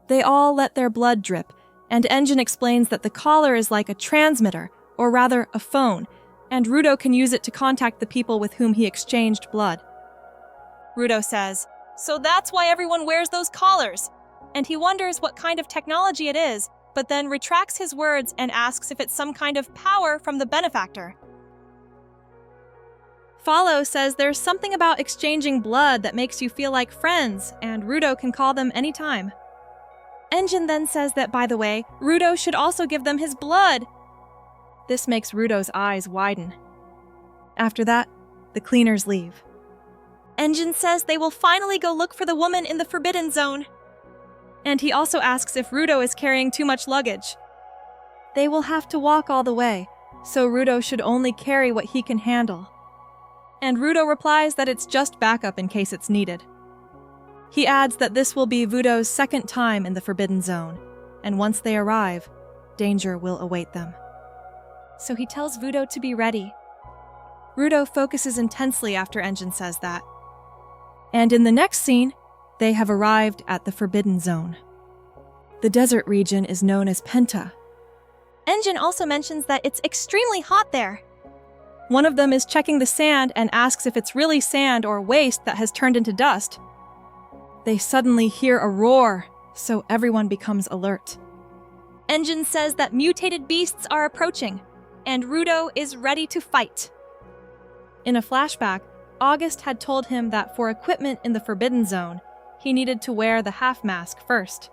They all let their blood drip, and Engine explains that the collar is like a transmitter, or rather a phone, and Rudo can use it to contact the people with whom he exchanged blood. Rudo says, "So that's why everyone wears those collars," and he wonders what kind of technology it is, but then retracts his words and asks if it's some kind of power from the benefactor. Follow says there's something about exchanging blood that makes you feel like friends, and Rudo can call them anytime. Engine then says that, by the way, Rudo should also give them his blood. This makes Rudo's eyes widen. After that, the cleaners leave. Engine says they will finally go look for the woman in the Forbidden Zone. And he also asks if Rudo is carrying too much luggage. They will have to walk all the way, so Rudo should only carry what he can handle. And Rudo replies that it's just backup in case it's needed. He adds that this will be Rudo's second time in the Forbidden Zone, and once they arrive, danger will await them. So he tells Rudo to be ready. Rudo focuses intensely after Engine says that. And in the next scene, they have arrived at the Forbidden Zone. The desert region is known as Penta. Engine also mentions that it's extremely hot there. One of them is checking the sand and asks if it's really sand or waste that has turned into dust. They suddenly hear a roar, so everyone becomes alert. Engine says that mutated beasts are approaching, and Rudo is ready to fight. In a flashback, August had told him that for equipment in the Forbidden Zone, he needed to wear the half-mask first.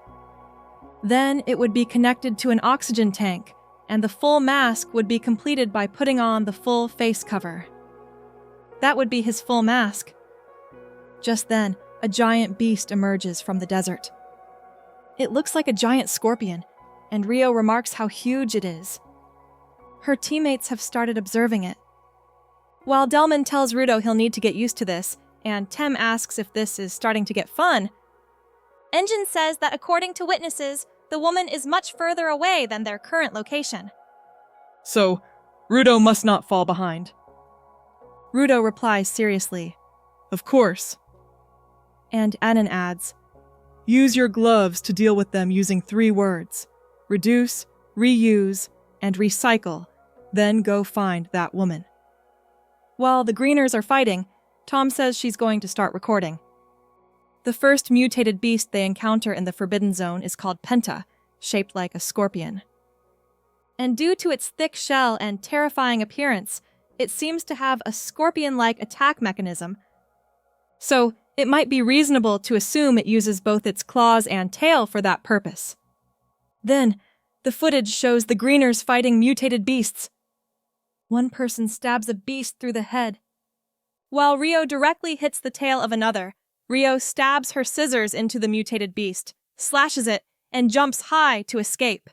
Then it would be connected to an oxygen tank, and the full mask would be completed by putting on the full face cover. That would be his full mask. Just then, a giant beast emerges from the desert. It looks like a giant scorpion, and Rio remarks how huge it is. Her teammates have started observing it. While Delman tells Rudo he'll need to get used to this, and Tem asks if this is starting to get fun, Engine says that according to witnesses, the woman is much further away than their current location. So, Rudo must not fall behind. Rudo replies seriously, "Of course." And Annan adds, "Use your gloves to deal with them using 3 words. Reduce, reuse, and recycle. Then go find that woman." While the Greeners are fighting, Tom says she's going to start recording. The first mutated beast they encounter in the Forbidden Zone is called Penta, shaped like a scorpion. And due to its thick shell and terrifying appearance, it seems to have a scorpion-like attack mechanism. So, it might be reasonable to assume it uses both its claws and tail for that purpose. Then, the footage shows the Greeners fighting mutated beasts. One person stabs a beast through the head. While Rio directly hits the tail of another, Rio stabs her scissors into the mutated beast, slashes it, and jumps high to escape.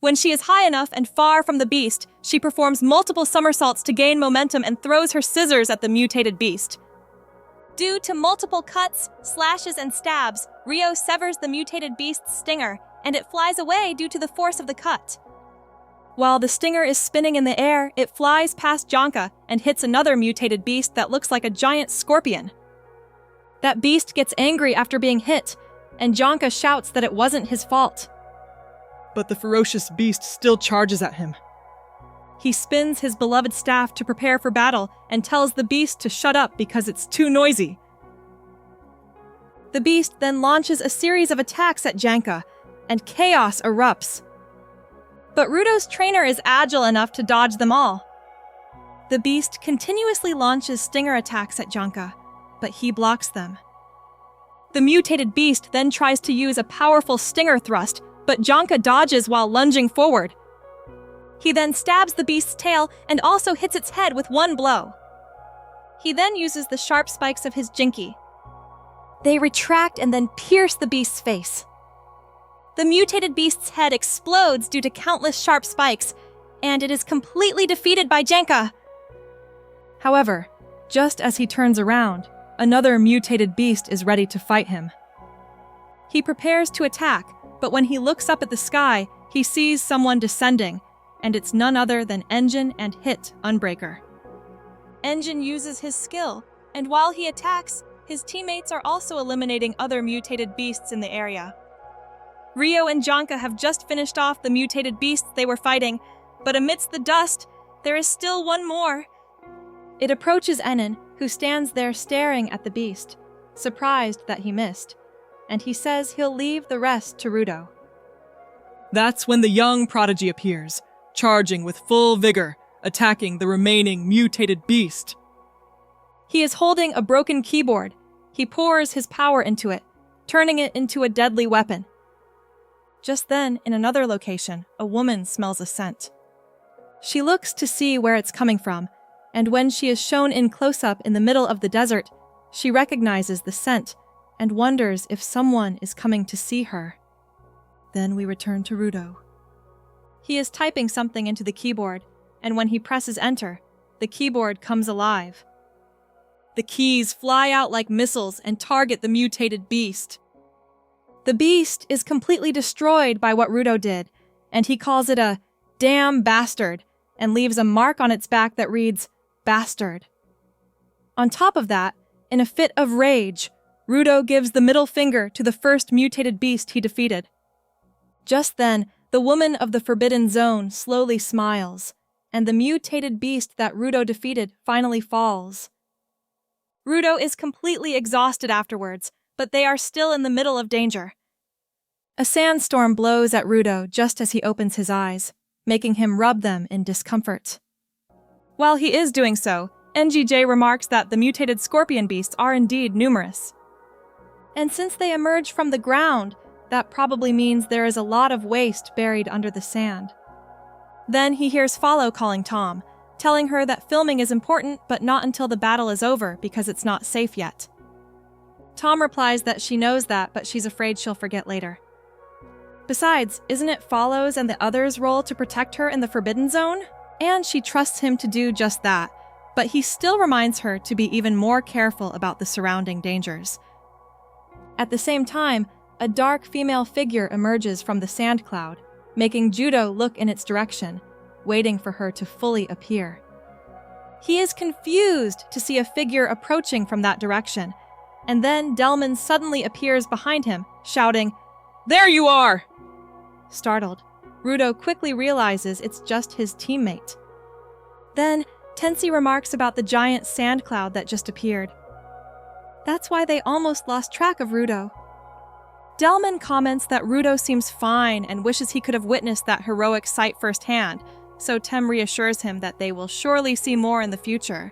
When she is high enough and far from the beast, she performs multiple somersaults to gain momentum and throws her scissors at the mutated beast. Due to multiple cuts, slashes, and stabs, Rio severs the mutated beast's stinger, and it flies away due to the force of the cut. While the stinger is spinning in the air, it flies past Janka and hits another mutated beast that looks like a giant scorpion. That beast gets angry after being hit, and Janka shouts that it wasn't his fault. But the ferocious beast still charges at him. He spins his beloved staff to prepare for battle and tells the beast to shut up because it's too noisy. The beast then launches a series of attacks at Janka, and chaos erupts. But Rudo's trainer is agile enough to dodge them all. The beast continuously launches stinger attacks at Janka, but he blocks them. The mutated beast then tries to use a powerful stinger thrust, but Janka dodges while lunging forward. He then stabs the beast's tail and also hits its head with one blow. He then uses the sharp spikes of his jinky. They retract and then pierce the beast's face. The mutated beast's head explodes due to countless sharp spikes, and it is completely defeated by Janka. However, just as he turns around, another mutated beast is ready to fight him. He prepares to attack, but when he looks up at the sky, he sees someone descending, and it's none other than Engine and Hit Unbreaker. Engine uses his skill, and while he attacks, his teammates are also eliminating other mutated beasts in the area. Rio and Janka have just finished off the mutated beasts they were fighting, but amidst the dust, there is still one more. It approaches Enin, who stands there staring at the beast, surprised that he missed, and he says he'll leave the rest to Rudo. That's when the young prodigy appears, charging with full vigor, attacking the remaining mutated beast. He is holding a broken keyboard. He pours his power into it, turning it into a deadly weapon. Just then, in another location, a woman smells a scent. She looks to see where it's coming from, and when she is shown in close-up in the middle of the desert, she recognizes the scent and wonders if someone is coming to see her. Then we return to Rudo. He is typing something into the keyboard, and when he presses enter, the keyboard comes alive. The keys fly out like missiles and target the mutated beast. The beast is completely destroyed by what Rudo did, and he calls it a damn bastard and leaves a mark on its back that reads, bastard. On top of that, in a fit of rage, Rudo gives the middle finger to the first mutated beast he defeated. Just then, the woman of the Forbidden Zone slowly smiles, and the mutated beast that Rudo defeated finally falls. Rudo is completely exhausted afterwards, but they are still in the middle of danger. A sandstorm blows at Rudo just as he opens his eyes, making him rub them in discomfort. While he is doing so, NGJ remarks that the mutated scorpion beasts are indeed numerous. And since they emerge from the ground, that probably means there is a lot of waste buried under the sand. Then he hears Follow calling Tom, telling her that filming is important but not until the battle is over because it's not safe yet. Tom replies that she knows that, but she's afraid she'll forget later. Besides, isn't it Follow's and the others' role to protect her in the Forbidden Zone? And she trusts him to do just that, but he still reminds her to be even more careful about the surrounding dangers. At the same time, a dark female figure emerges from the sand cloud, making Judo look in its direction, waiting for her to fully appear. He is confused to see a figure approaching from that direction, and then Delman suddenly appears behind him, shouting, "There you are!" Startled, Rudo quickly realizes it's just his teammate. Then, Tensi remarks about the giant sand cloud that just appeared. That's why they almost lost track of Rudo. Delman comments that Rudo seems fine and wishes he could have witnessed that heroic sight firsthand, so Tem reassures him that they will surely see more in the future.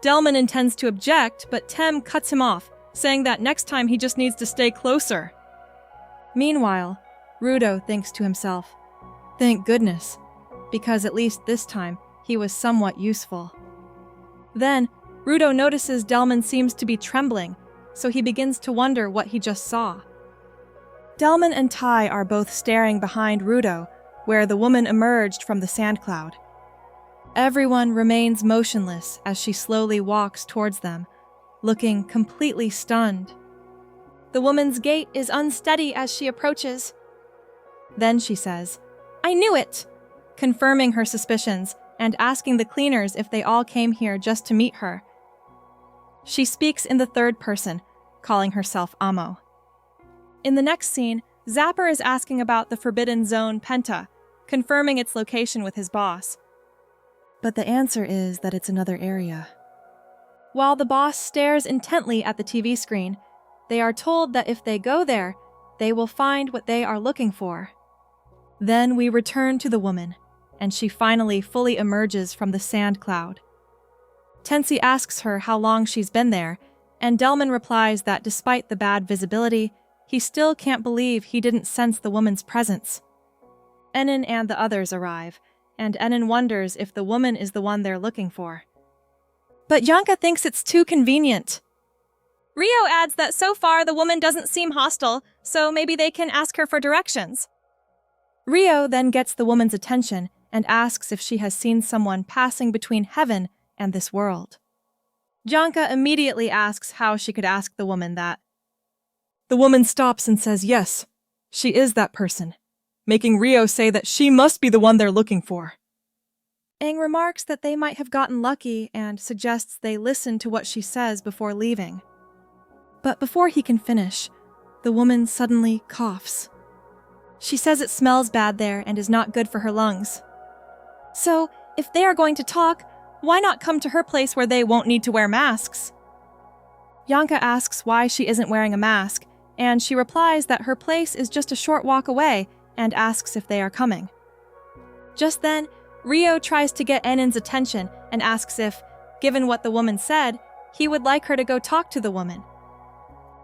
Delman intends to object, but Tem cuts him off, saying that next time he just needs to stay closer. Meanwhile, Rudo thinks to himself, "Thank goodness, because at least this time he was somewhat useful." Then, Rudo notices Delman seems to be trembling, so he begins to wonder what he just saw. Delman and Tai are both staring behind Rudo, where the woman emerged from the sand cloud. Everyone remains motionless as she slowly walks towards them, looking completely stunned. The woman's gait is unsteady as she approaches. Then she says, "I knew it!" confirming her suspicions and asking the cleaners if they all came here just to meet her. She speaks in the third person, calling herself Amo. In the next scene, Zapper is asking about the Forbidden Zone Penta, confirming its location with his boss. But the answer is that it's another area. While the boss stares intently at the TV screen, they are told that if they go there, they will find what they are looking for. Then we return to the woman, and she finally fully emerges from the sand cloud. Tensi asks her how long she's been there, and Delman replies that despite the bad visibility, he still can't believe he didn't sense the woman's presence. Enin and the others arrive, and Enin wonders if the woman is the one they're looking for. But Janka thinks it's too convenient. Rio adds that so far the woman doesn't seem hostile, so maybe they can ask her for directions. Rio then gets the woman's attention and asks if she has seen someone passing between heaven and this world. Janka immediately asks how she could ask the woman that. The woman stops and says yes, she is that person, making Rio say that she must be the one they're looking for. Aang remarks that they might have gotten lucky and suggests they listen to what she says before leaving. But before he can finish, the woman suddenly coughs, She says it smells bad there and is not good for her lungs. So, if they are going to talk, why not come to her place where they won't need to wear masks? Yanka asks why she isn't wearing a mask, and she replies that her place is just a short walk away and asks if they are coming. Just then, Rio tries to get Enin's attention and asks if, given what the woman said, he would like her to go talk to the woman.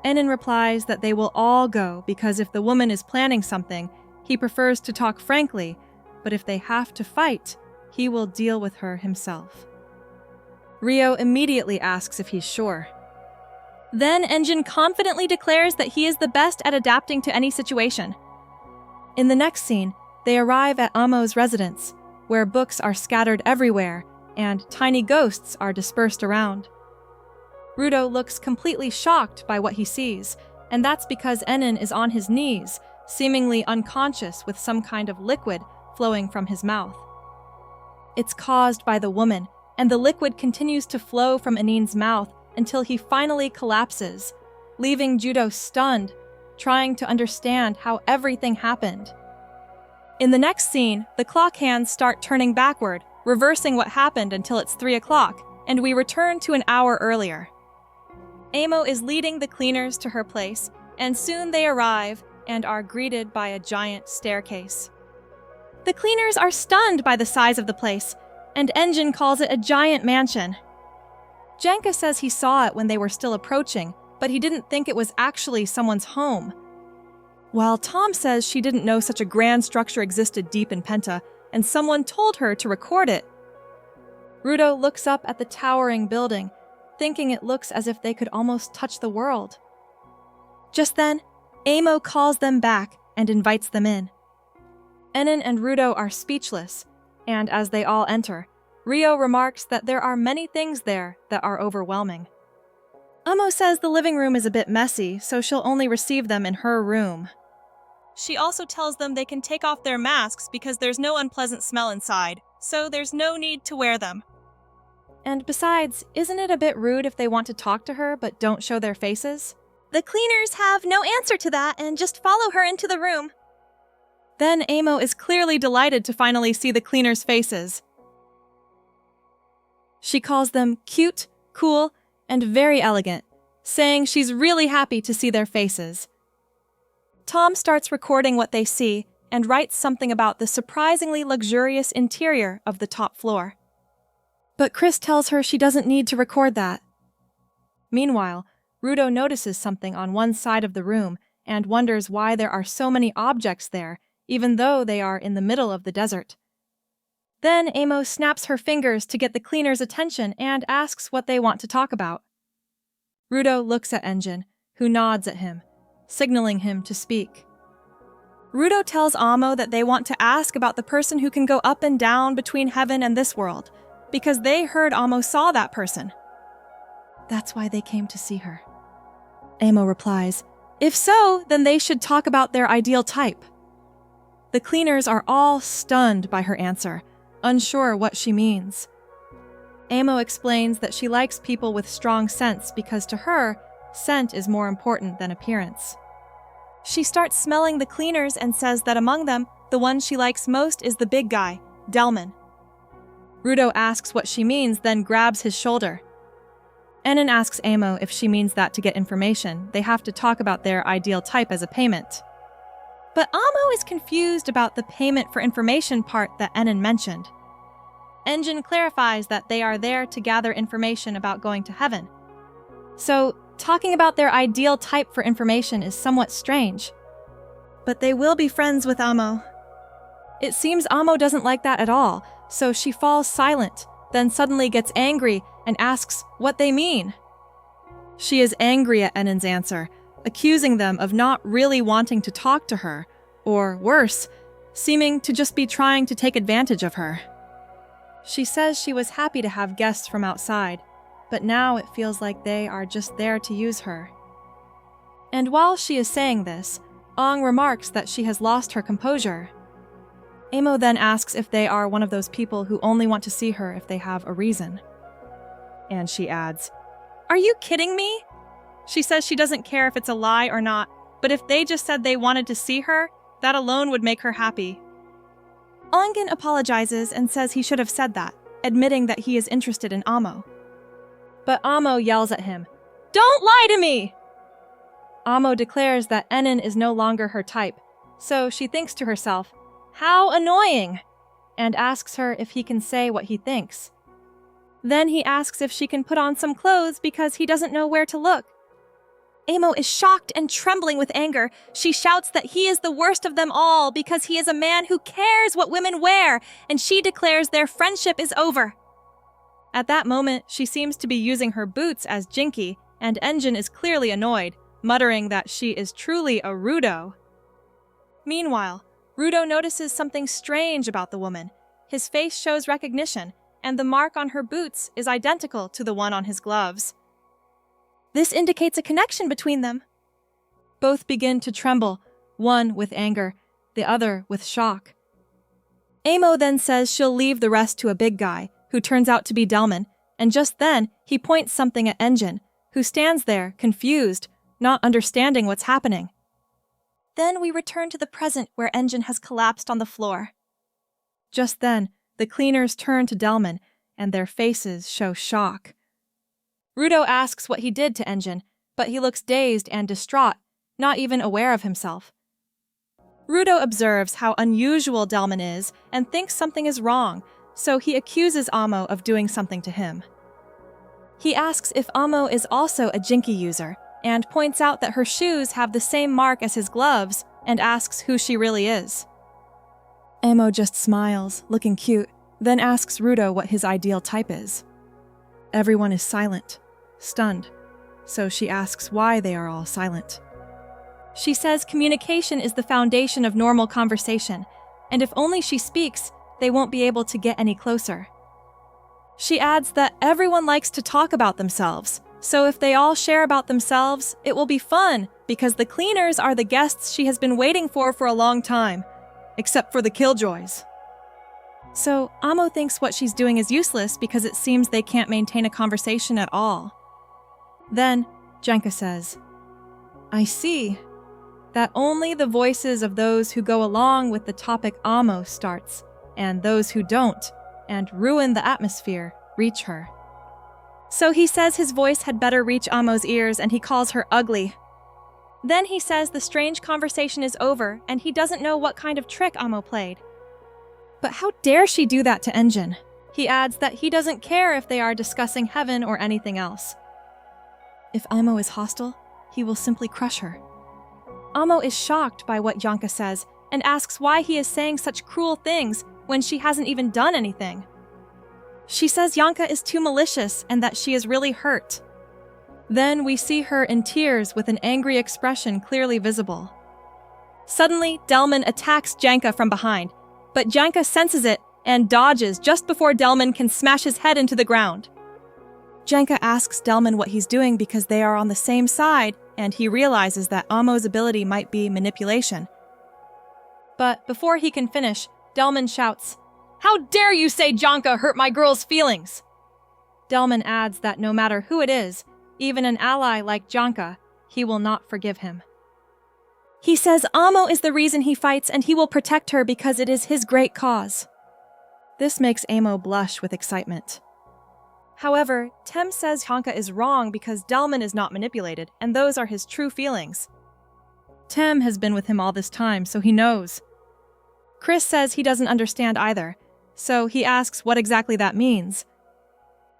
Enin replies that they will all go because if the woman is planning something, he prefers to talk frankly, but if they have to fight, he will deal with her himself. Rio immediately asks if he's sure. Then Engine confidently declares that he is the best at adapting to any situation. In the next scene, they arrive at Amo's residence, where books are scattered everywhere and tiny ghosts are dispersed around. Rudo looks completely shocked by what he sees, and that's because Enin is on his knees, seemingly unconscious with some kind of liquid flowing from his mouth. It's caused by the woman, and the liquid continues to flow from Enin's mouth until he finally collapses, leaving Judo stunned, trying to understand how everything happened. In the next scene, the clock hands start turning backward, reversing what happened until it's 3 o'clock, and we return to an hour earlier. Amo is leading the cleaners to her place, and soon they arrive and are greeted by a giant staircase. The cleaners are stunned by the size of the place, and Engine calls it a giant mansion. Janka says he saw it when they were still approaching, but he didn't think it was actually someone's home. While Tom says she didn't know such a grand structure existed deep in Penta, and someone told her to record it. Rudo looks up at the towering building, thinking it looks as if they could almost touch the world. Just then, Amo calls them back and invites them in. Enin and Rudo are speechless, and as they all enter, Rio remarks that there are many things there that are overwhelming. Amo says the living room is a bit messy, so she'll only receive them in her room. She also tells them they can take off their masks because there's no unpleasant smell inside, so there's no need to wear them. And besides, isn't it a bit rude if they want to talk to her but don't show their faces? The cleaners have no answer to that and just follow her into the room. Then Amo is clearly delighted to finally see the cleaners' faces. She calls them cute, cool, and very elegant, saying she's really happy to see their faces. Tom starts recording what they see and writes something about the surprisingly luxurious interior of the top floor. But Chris tells her she doesn't need to record that. Meanwhile, Rudo notices something on one side of the room and wonders why there are so many objects there, even though they are in the middle of the desert. Then Amo snaps her fingers to get the cleaners' attention and asks what they want to talk about. Rudo looks at Engine, who nods at him, signaling him to speak. Rudo tells Amo that they want to ask about the person who can go up and down between heaven and this world, because they heard Amo saw that person. That's why they came to see her. Amo replies, if so, then they should talk about their ideal type. The cleaners are all stunned by her answer, unsure what she means. Amo explains that she likes people with strong scents because to her, scent is more important than appearance. She starts smelling the cleaners and says that among them, the one she likes most is the big guy, Delman. Rudo asks what she means, then grabs his shoulder. Enin asks Amo if she means that to get information, they have to talk about their ideal type as a payment. But Amo is confused about the payment for information part that Enin mentioned. Engine clarifies that they are there to gather information about going to heaven. So, talking about their ideal type for information is somewhat strange. But they will be friends with Amo. It seems Amo doesn't like that at all, so she falls silent, then suddenly gets angry and asks what they mean. She is angry at Enin's answer, accusing them of not really wanting to talk to her, or worse, seeming to just be trying to take advantage of her. She says she was happy to have guests from outside, but now it feels like they are just there to use her. And while she is saying this, Ong remarks that she has lost her composure. Amo then asks if they are one of those people who only want to see her if they have a reason. And she adds, "Are you kidding me?" She says she doesn't care if it's a lie or not, but if they just said they wanted to see her, That alone would make her happy. Ongen apologizes and says he should have said that, admitting that he is interested in Amo. But Amo yells at him, "Don't lie to me!" Amo declares that Enin is no longer her type, so she thinks to herself, "How annoying!" and asks her if he can say what he thinks. Then he asks if she can put on some clothes because he doesn't know where to look. Amo is shocked and trembling with anger. She shouts that he is the worst of them all because he is a man who cares what women wear, and she declares their friendship is over. At that moment, she seems to be using her boots as Jinky, and Engine is clearly annoyed, muttering that she is truly a Rudo. Meanwhile, Rudo notices something strange about the woman. His face shows recognition, and the mark on her boots is identical to the one on his gloves. This indicates a connection between them. Both begin to tremble, one with anger, the other with shock. Amo then says she'll leave the rest to a big guy, who turns out to be Delman, and just then he points something at Engine, who stands there, confused, not understanding what's happening. Then we return to the present where Engine has collapsed on the floor. Just then, the cleaners turn to Delman, and their faces show shock. Rudo asks what he did to Engine, but he looks dazed and distraught, not even aware of himself. Rudo observes how unusual Delman is and thinks something is wrong, so he accuses Amo of doing something to him. He asks if Amo is also a Jinky user, and points out that her shoes have the same mark as his gloves, and asks who she really is. Amo just smiles, looking cute, then asks Rudo what his ideal type is. Everyone is silent, stunned, so she asks why they are all silent. She says communication is the foundation of normal conversation, and if only she speaks, they won't be able to get any closer. She adds that everyone likes to talk about themselves, so if they all share about themselves, it will be fun, because the cleaners are the guests she has been waiting for a long time, except for the Killjoys. So, Amo thinks what she's doing is useless because it seems they can't maintain a conversation at all. Then, Jenka says, "I see that only the voices of those who go along with the topic Amo starts, and those who don't, and ruin the atmosphere, reach her." So he says his voice had better reach Amo's ears, and he calls her ugly. Then he says the strange conversation is over, and he doesn't know what kind of trick Amo played. But how dare she do that to Engine? He adds that he doesn't care if they are discussing heaven or anything else. If Amo is hostile, he will simply crush her. Amo is shocked by what Yanka says, and asks why he is saying such cruel things when she hasn't even done anything. She says Yanka is too malicious and that she is really hurt. Then we see her in tears with an angry expression clearly visible. Suddenly, Delman attacks Janka from behind, but Janka senses it and dodges just before Delman can smash his head into the ground. Janka asks Delman what he's doing because they are on the same side, and he realizes that Amo's ability might be manipulation. But before he can finish, Delman shouts, "How dare you say Janka hurt my girl's feelings?" Delman adds that no matter who it is, even an ally like Janka, he will not forgive him. He says Amo is the reason he fights and he will protect her because it is his great cause. This makes Amo blush with excitement. However, Tem says Janka is wrong because Delman is not manipulated, and those are his true feelings. Tem has been with him all this time, so he knows. Chris says he doesn't understand either, so he asks what exactly that means.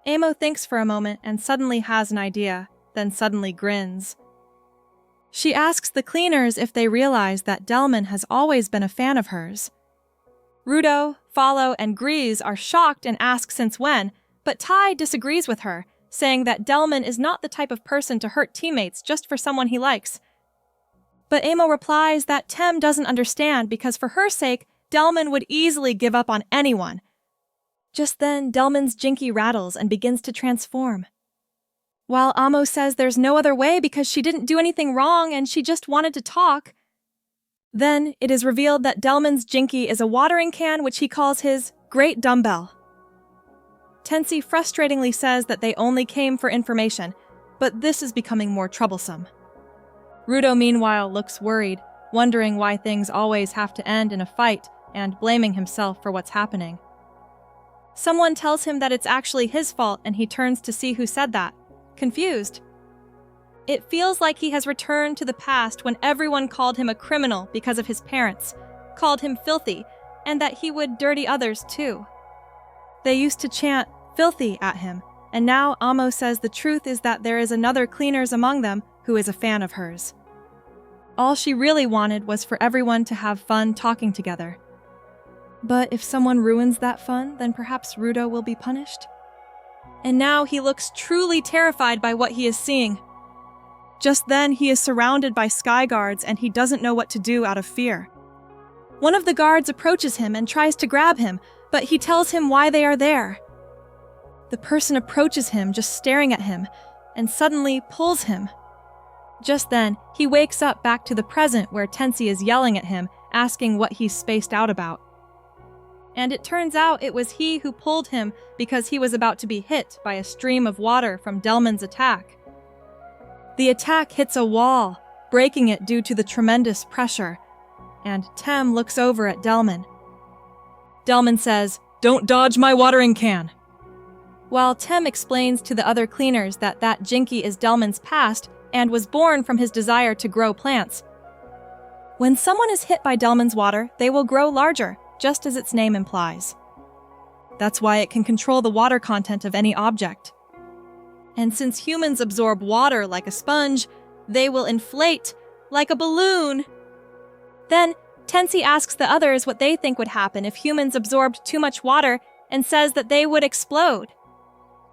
Amo thinks for a moment and suddenly has an idea, then suddenly grins. She asks the cleaners if they realize that Delman has always been a fan of hers. Rudo, Follow, and Grease are shocked and ask since when, but Tai disagrees with her, saying that Delman is not the type of person to hurt teammates just for someone he likes. But Amo replies that Tem doesn't understand because for her sake, Delman would easily give up on anyone. Just then, Delman's Jinky rattles and begins to transform. While Amo says there's no other way because she didn't do anything wrong and she just wanted to talk. Then it is revealed that Delman's Jinky is a watering can which he calls his great dumbbell. Tensi frustratingly says that they only came for information, but this is becoming more troublesome. Rudo meanwhile looks worried, wondering why things always have to end in a fight and blaming himself for what's happening. Someone tells him that it's actually his fault, and he turns to see who said that, confused. It feels like he has returned to the past when everyone called him a criminal because of his parents, called him filthy, and that he would dirty others too. They used to chant filthy at him, and now Amo says the truth is that there is another cleaners among them who is a fan of hers. All she really wanted was for everyone to have fun talking together. But if someone ruins that fun, then perhaps Rudo will be punished. And now he looks truly terrified by what he is seeing. Just then, he is surrounded by sky guards and he doesn't know what to do out of fear. One of the guards approaches him and tries to grab him, but he tells him why they are there. The person approaches him, just staring at him, and suddenly pulls him. Just then, he wakes up back to the present where Tensi is yelling at him, asking what he's spaced out about. And it turns out it was he who pulled him because he was about to be hit by a stream of water from Delman's attack. The attack hits a wall, breaking it due to the tremendous pressure, and Tem looks over at Delman. Delman says, "Don't dodge my watering can," while Tem explains to the other cleaners that Jinky is Delman's past and was born from his desire to grow plants. When someone is hit by Delman's water, they will grow larger, just as its name implies. That's why it can control the water content of any object. And since humans absorb water like a sponge, they will inflate like a balloon. Then, Tensi asks the others what they think would happen if humans absorbed too much water and says that they would explode.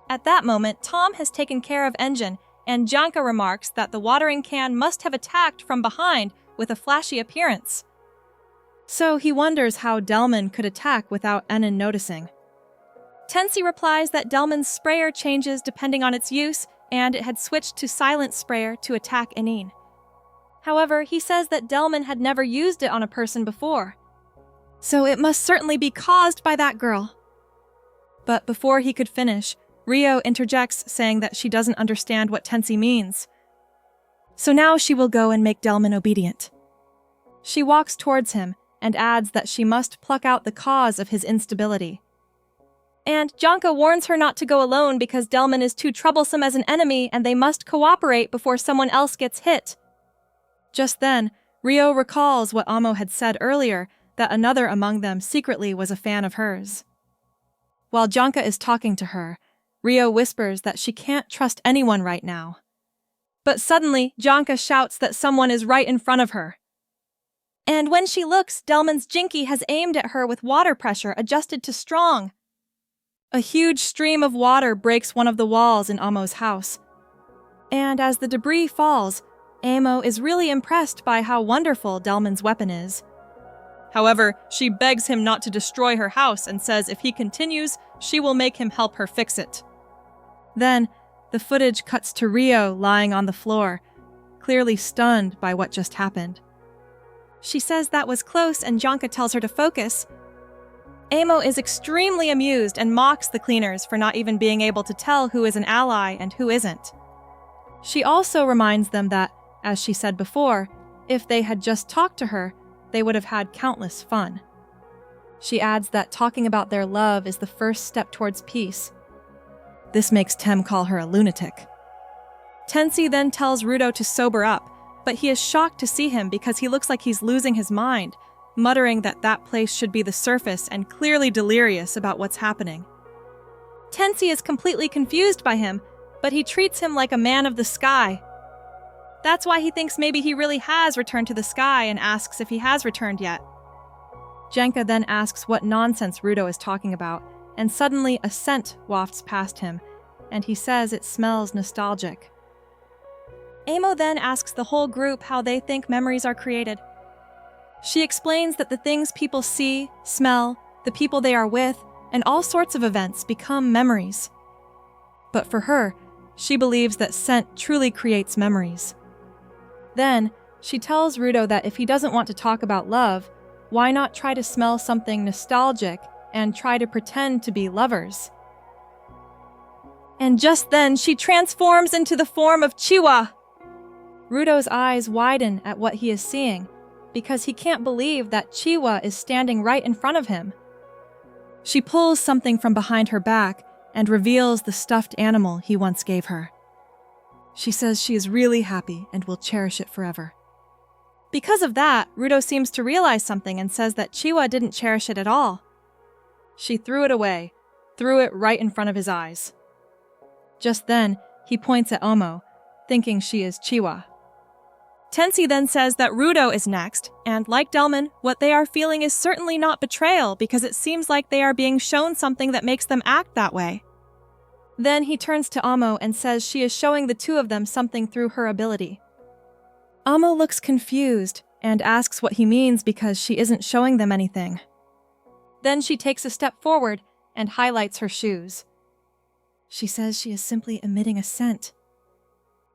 At that moment, Tom has taken care of Engine, and Janka remarks that the watering can must have attacked from behind with a flashy appearance. So he wonders how Delman could attack without Enin noticing. Tensi replies that Delman's sprayer changes depending on its use, and it had switched to silent sprayer to attack Enin. However, he says that Delman had never used it on a person before. So it must certainly be caused by that girl. But before he could finish, Rio interjects saying that she doesn't understand what Tensi means. So now she will go and make Delman obedient. She walks towards him and adds that she must pluck out the cause of his instability. And Janka warns her not to go alone because Delman is too troublesome as an enemy and they must cooperate before someone else gets hit. Just then, Rio recalls what Amo had said earlier, that another among them secretly was a fan of hers. While Janka is talking to her, Rio whispers that she can't trust anyone right now. But suddenly, Janka shouts that someone is right in front of her. And when she looks, Delman's Jinky has aimed at her with water pressure adjusted to strong. A huge stream of water breaks one of the walls in Amo's house. And as the debris falls, Amo is really impressed by how wonderful Delman's weapon is. However, she begs him not to destroy her house and says if he continues, she will make him help her fix it. Then, the footage cuts to Rio lying on the floor, clearly stunned by what just happened. She says that was close and Janka tells her to focus. Amo is extremely amused and mocks the cleaners for not even being able to tell who is an ally and who isn't. She also reminds them that, as she said before, if they had just talked to her, they would have had countless fun. She adds that talking about their love is the first step towards peace. This makes Tem call her a lunatic. Tensi then tells Rudo to sober up, but he is shocked to see him because he looks like he's losing his mind, muttering that place should be the surface and clearly delirious about what's happening. Tensi is completely confused by him, but he treats him like a man of the sky. That's why he thinks maybe he really has returned to the sky and asks if he has returned yet. Janka then asks what nonsense Rudo is talking about, and suddenly a scent wafts past him, and he says it smells nostalgic. Amo then asks the whole group how they think memories are created. She explains that the things people see, smell, the people they are with, and all sorts of events become memories. But for her, she believes that scent truly creates memories. Then, she tells Rudo that if he doesn't want to talk about love, why not try to smell something nostalgic and try to pretend to be lovers? And just then, she transforms into the form of Chiwa. Rudo's eyes widen at what he is seeing, because he can't believe that Chiwa is standing right in front of him. She pulls something from behind her back and reveals the stuffed animal he once gave her. She says she is really happy and will cherish it forever. Because of that, Rudo seems to realize something and says that Chiwa didn't cherish it at all. She threw it away, threw it right in front of his eyes. Just then, he points at Omo, thinking she is Chiwa. Tensi then says that Rudo is next, and like Delman, what they are feeling is certainly not betrayal because it seems like they are being shown something that makes them act that way. Then he turns to Amo and says she is showing the two of them something through her ability. Amo looks confused and asks what he means because she isn't showing them anything. Then she takes a step forward and highlights her shoes. She says she is simply emitting a scent.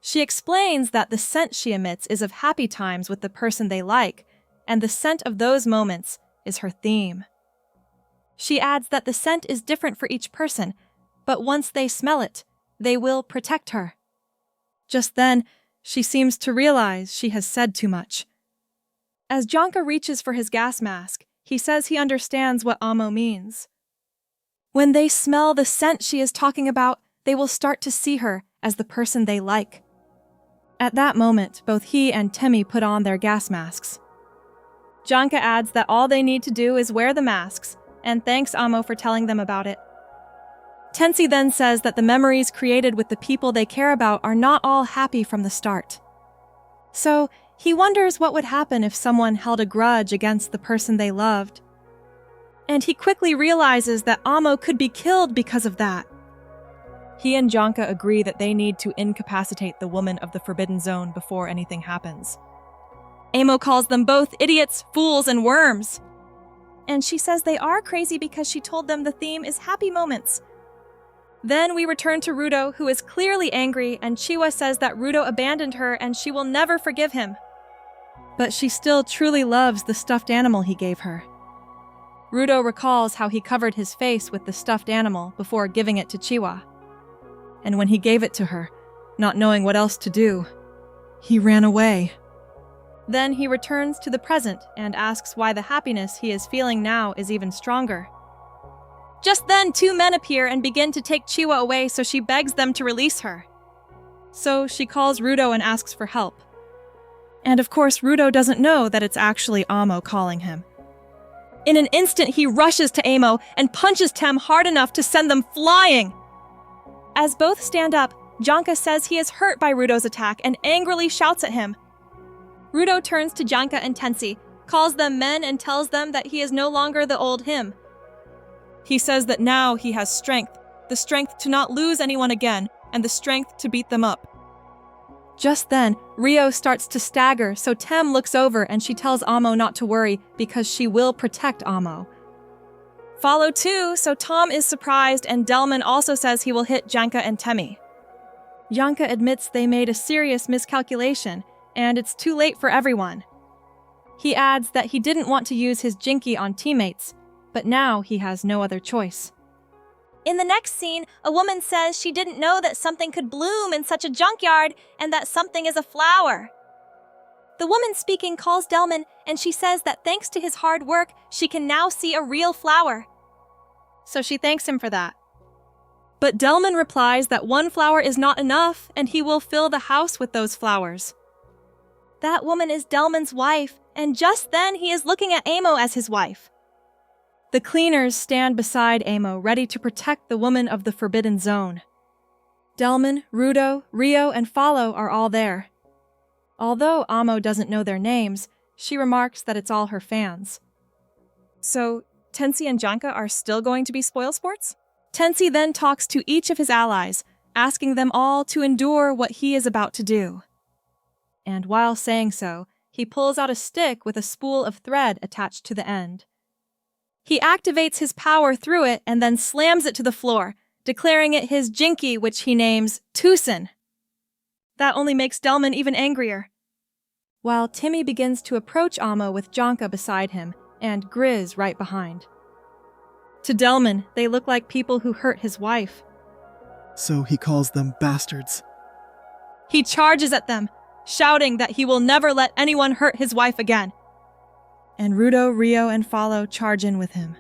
She explains that the scent she emits is of happy times with the person they like, and the scent of those moments is her theme. She adds that the scent is different for each person, but once they smell it, they will protect her. Just then, she seems to realize she has said too much. As Janka reaches for his gas mask, he says he understands what Amo means. When they smell the scent she is talking about, they will start to see her as the person they like. At that moment, both he and Temi put on their gas masks. Janka adds that all they need to do is wear the masks, and thanks Amo for telling them about it. Tensi then says that the memories created with the people they care about are not all happy from the start. So, he wonders what would happen if someone held a grudge against the person they loved. And he quickly realizes that Amo could be killed because of that. He and Janka agree that they need to incapacitate the woman of the Forbidden Zone before anything happens. Amo calls them both idiots, fools, and worms. And she says they are crazy because she told them the theme is happy moments. Then we return to Rudo, who is clearly angry, and Chiwa says that Rudo abandoned her and she will never forgive him. But she still truly loves the stuffed animal he gave her. Rudo recalls how he covered his face with the stuffed animal before giving it to Chiwa. And when he gave it to her, not knowing what else to do, he ran away. Then he returns to the present and asks why the happiness he is feeling now is even stronger. Just then, two men appear and begin to take Chiwa away, so she begs them to release her. So she calls Rudo and asks for help. And of course, Rudo doesn't know that it's actually Amo calling him. In an instant, he rushes to Amo and punches Tem hard enough to send them flying. As both stand up, Janka says he is hurt by Rudo's attack and angrily shouts at him. Rudo turns to Janka and Tensi, calls them men and tells them that he is no longer the old him. He says that now he has strength, the strength to not lose anyone again, and the strength to beat them up. Just then, Rio starts to stagger, so Tem looks over and she tells Amo not to worry because she will protect Amo. Follow too, so Tom is surprised and Delman also says he will hit Janka and Temi. Janka admits they made a serious miscalculation, and it's too late for everyone. He adds that he didn't want to use his Jinki on teammates, but now he has no other choice. In the next scene, a woman says she didn't know that something could bloom in such a junkyard and that something is a flower. The woman speaking calls Delman and she says that thanks to his hard work, she can now see a real flower. So she thanks him for that. But Delman replies that one flower is not enough and he will fill the house with those flowers. That woman is Delman's wife, and just then he is looking at Amo as his wife. The cleaners stand beside Amo, ready to protect the woman of the Forbidden Zone. Delman, Rudo, Rio, and Follow are all there. Although Amo doesn't know their names, she remarks that it's all her fans. So, Tensi and Janka are still going to be spoilsports? Tensi then talks to each of his allies, asking them all to endure what he is about to do. And while saying so, he pulls out a stick with a spool of thread attached to the end. He activates his power through it and then slams it to the floor, declaring it his Jinki, which he names Tucson. That only makes Delman even angrier. While Timmy begins to approach Amo with Janka beside him and Grizz right behind. To Delman, they look like people who hurt his wife. So he calls them bastards. He charges at them, shouting that he will never let anyone hurt his wife again. and Rudo, Rio, and Follow charge in with him.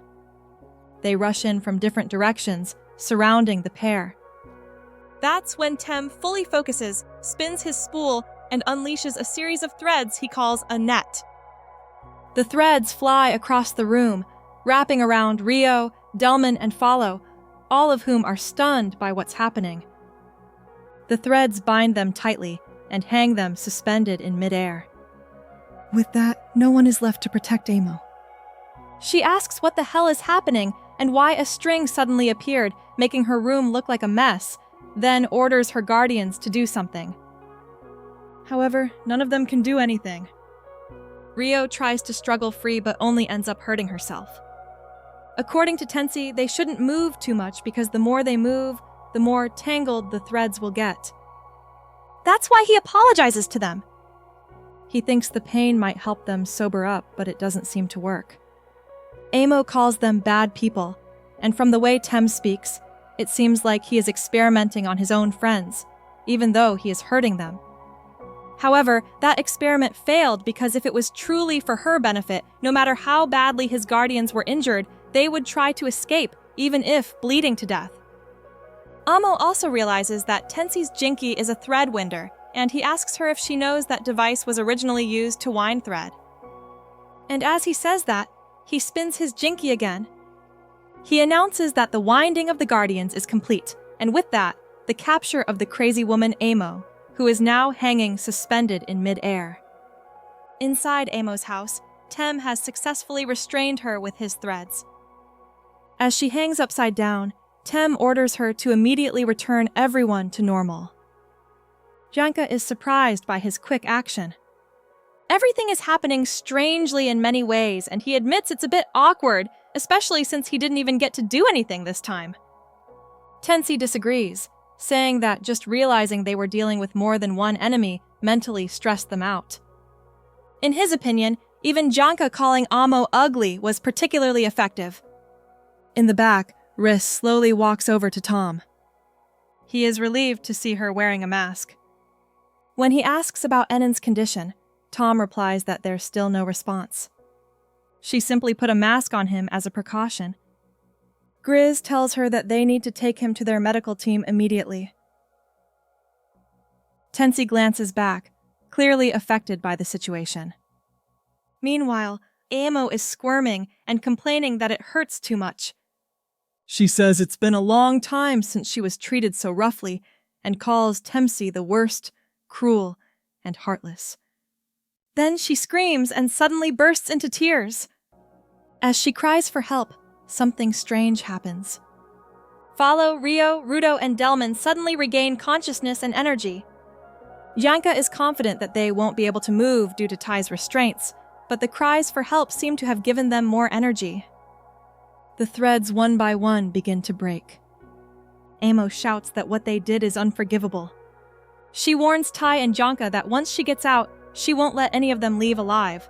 They rush in from different directions, surrounding the pair. That's when Tem fully focuses, spins his spool, and unleashes a series of threads he calls a net. The threads fly across the room, wrapping around Rio, Delman, and Follow, all of whom are stunned by what's happening. The threads bind them tightly and hang them suspended in midair. With that, no one is left to protect Amo. She asks what the hell is happening and why a string suddenly appeared, making her room look like a mess, then orders her guardians to do something. However, none of them can do anything. Rio tries to struggle free but only ends up hurting herself. According to Tensi, they shouldn't move too much because the more they move, the more tangled the threads will get. That's why he apologizes to them. He thinks the pain might help them sober up, but it doesn't seem to work. Amo calls them bad people, and from the way Tem speaks, it seems like he is experimenting on his own friends, even though he is hurting them. However, that experiment failed because if it was truly for her benefit, no matter how badly his guardians were injured, they would try to escape, even if bleeding to death. Amo also realizes that Tensi's Jinky is a thread winder, and he asks her if she knows that device was originally used to wind thread. And as he says that, he spins his Jinky again. He announces that the winding of the Guardians is complete, and with that, the capture of the crazy woman Amo, who is now hanging suspended in mid-air. Inside Amo's house, Tem has successfully restrained her with his threads. As she hangs upside down, Tem orders her to immediately return everyone to normal. Janka is surprised by his quick action. Everything is happening strangely in many ways, and he admits it's a bit awkward, especially since he didn't even get to do anything this time. Tensi disagrees, saying that just realizing they were dealing with more than one enemy mentally stressed them out. In his opinion, even Janka calling Amo ugly was particularly effective. In the back, Riss slowly walks over to Tom. He is relieved to see her wearing a mask. When he asks about Enen's condition, Tom replies that there's still no response. She simply put a mask on him as a precaution. Grizz tells her that they need to take him to their medical team immediately. Tensi glances back, clearly affected by the situation. Meanwhile, Amo is squirming and complaining that it hurts too much. She says it's been a long time since she was treated so roughly and calls Temsi the worst, cruel, and heartless. Then she screams and suddenly bursts into tears. As she cries for help, something strange happens. Follow, Rio, Rudo, and Delman suddenly regain consciousness and energy. Janka is confident that they won't be able to move due to Ty's restraints, but the cries for help seem to have given them more energy. The threads one by one begin to break. Amo shouts that what they did is unforgivable. She warns Ty and Janka that once she gets out, she won't let any of them leave alive.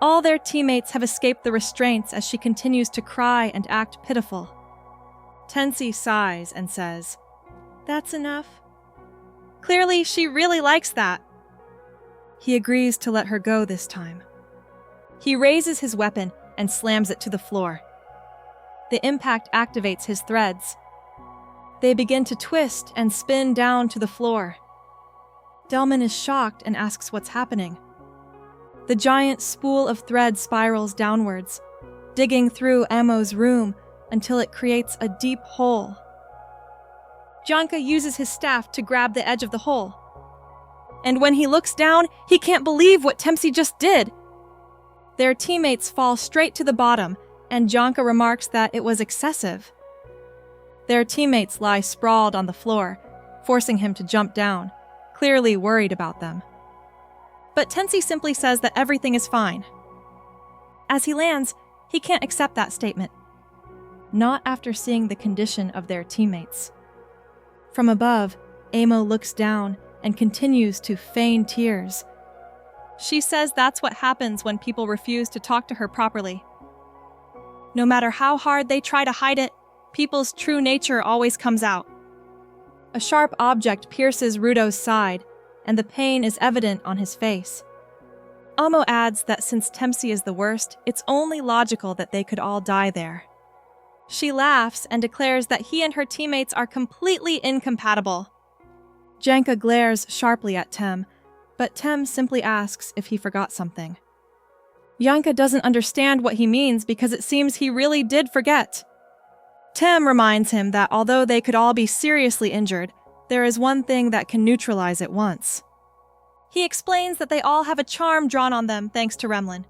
All their teammates have escaped the restraints as she continues to cry and act pitiful. Tensi sighs and says, "That's enough." Clearly, she really likes that. He agrees to let her go this time. He raises his weapon and slams it to the floor. The impact activates his threads. They begin to twist and spin down to the floor. Delman is shocked and asks what's happening. The giant spool of thread spirals downwards, digging through Amo's room until it creates a deep hole. Janka uses his staff to grab the edge of the hole. And when he looks down, he can't believe what Temsi just did. Their teammates fall straight to the bottom, and Janka remarks that it was excessive. Their teammates lie sprawled on the floor, forcing him to jump down, clearly worried about them. But Tensi simply says that everything is fine. As he lands, he can't accept that statement. Not after seeing the condition of their teammates. From above, Amo looks down and continues to feign tears. She says that's what happens when people refuse to talk to her properly. No matter how hard they try to hide it, people's true nature always comes out. A sharp object pierces Rudo's side, and the pain is evident on his face. Amo adds that since Tempsey is the worst, it's only logical that they could all die there. She laughs and declares that he and her teammates are completely incompatible. Janka glares sharply at Tem, but Tem simply asks if he forgot something. Janka doesn't understand what he means because it seems he really did forget. Tem reminds him that although they could all be seriously injured, there is one thing that can neutralize it once. He explains that they all have a charm drawn on them thanks to Remlin.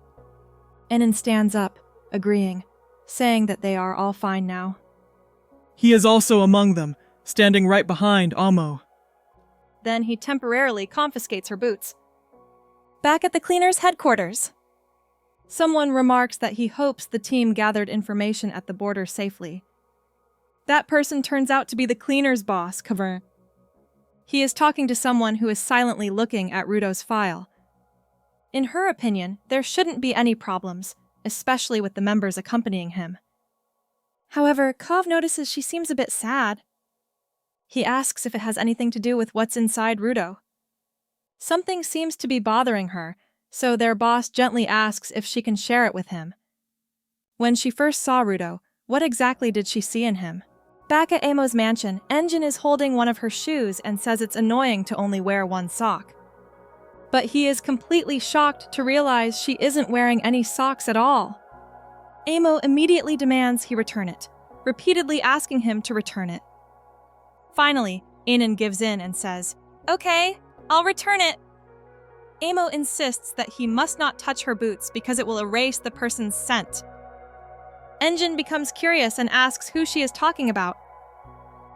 Enin stands up, agreeing, saying that they are all fine now. He is also among them, standing right behind Amo. Then he temporarily confiscates her boots. Back at the cleaners' headquarters, someone remarks that he hopes the team gathered information at the border safely. That person turns out to be the cleaners' boss, Kavern. He is talking to someone who is silently looking at Rudo's file. In her opinion, there shouldn't be any problems, especially with the members accompanying him. However, Kov notices she seems a bit sad. He asks if it has anything to do with what's inside Rudo. Something seems to be bothering her, so their boss gently asks if she can share it with him. When she first saw Rudo, what exactly did she see in him? Back at Amo's mansion, Engine is holding one of her shoes and says it's annoying to only wear one sock. But he is completely shocked to realize she isn't wearing any socks at all. Amo immediately demands he return it, repeatedly asking him to return it. Finally, Enin gives in and says, "Okay, I'll return it." Amo insists that he must not touch her boots because it will erase the person's scent. Engine becomes curious and asks who she is talking about.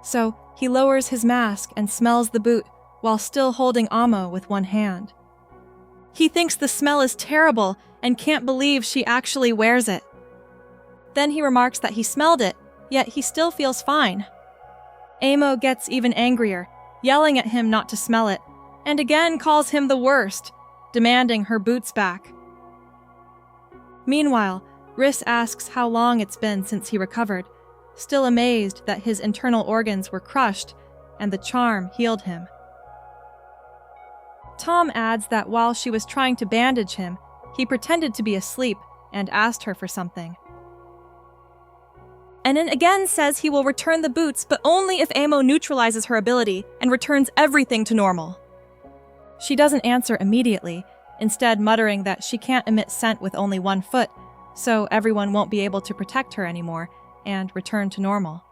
So, he lowers his mask and smells the boot while still holding Amo with one hand. He thinks the smell is terrible and can't believe she actually wears it. Then he remarks that he smelled it, yet he still feels fine. Amo gets even angrier, yelling at him not to smell it, and again calls him the worst, demanding her boots back. Meanwhile, Riss asks how long it's been since he recovered, still amazed that his internal organs were crushed and the charm healed him. Tom adds that while she was trying to bandage him, he pretended to be asleep and asked her for something. Enin again says he will return the boots, but only if Amo neutralizes her ability and returns everything to normal. She doesn't answer immediately, instead muttering that she can't emit scent with only one foot, so everyone won't be able to protect her anymore and return to normal.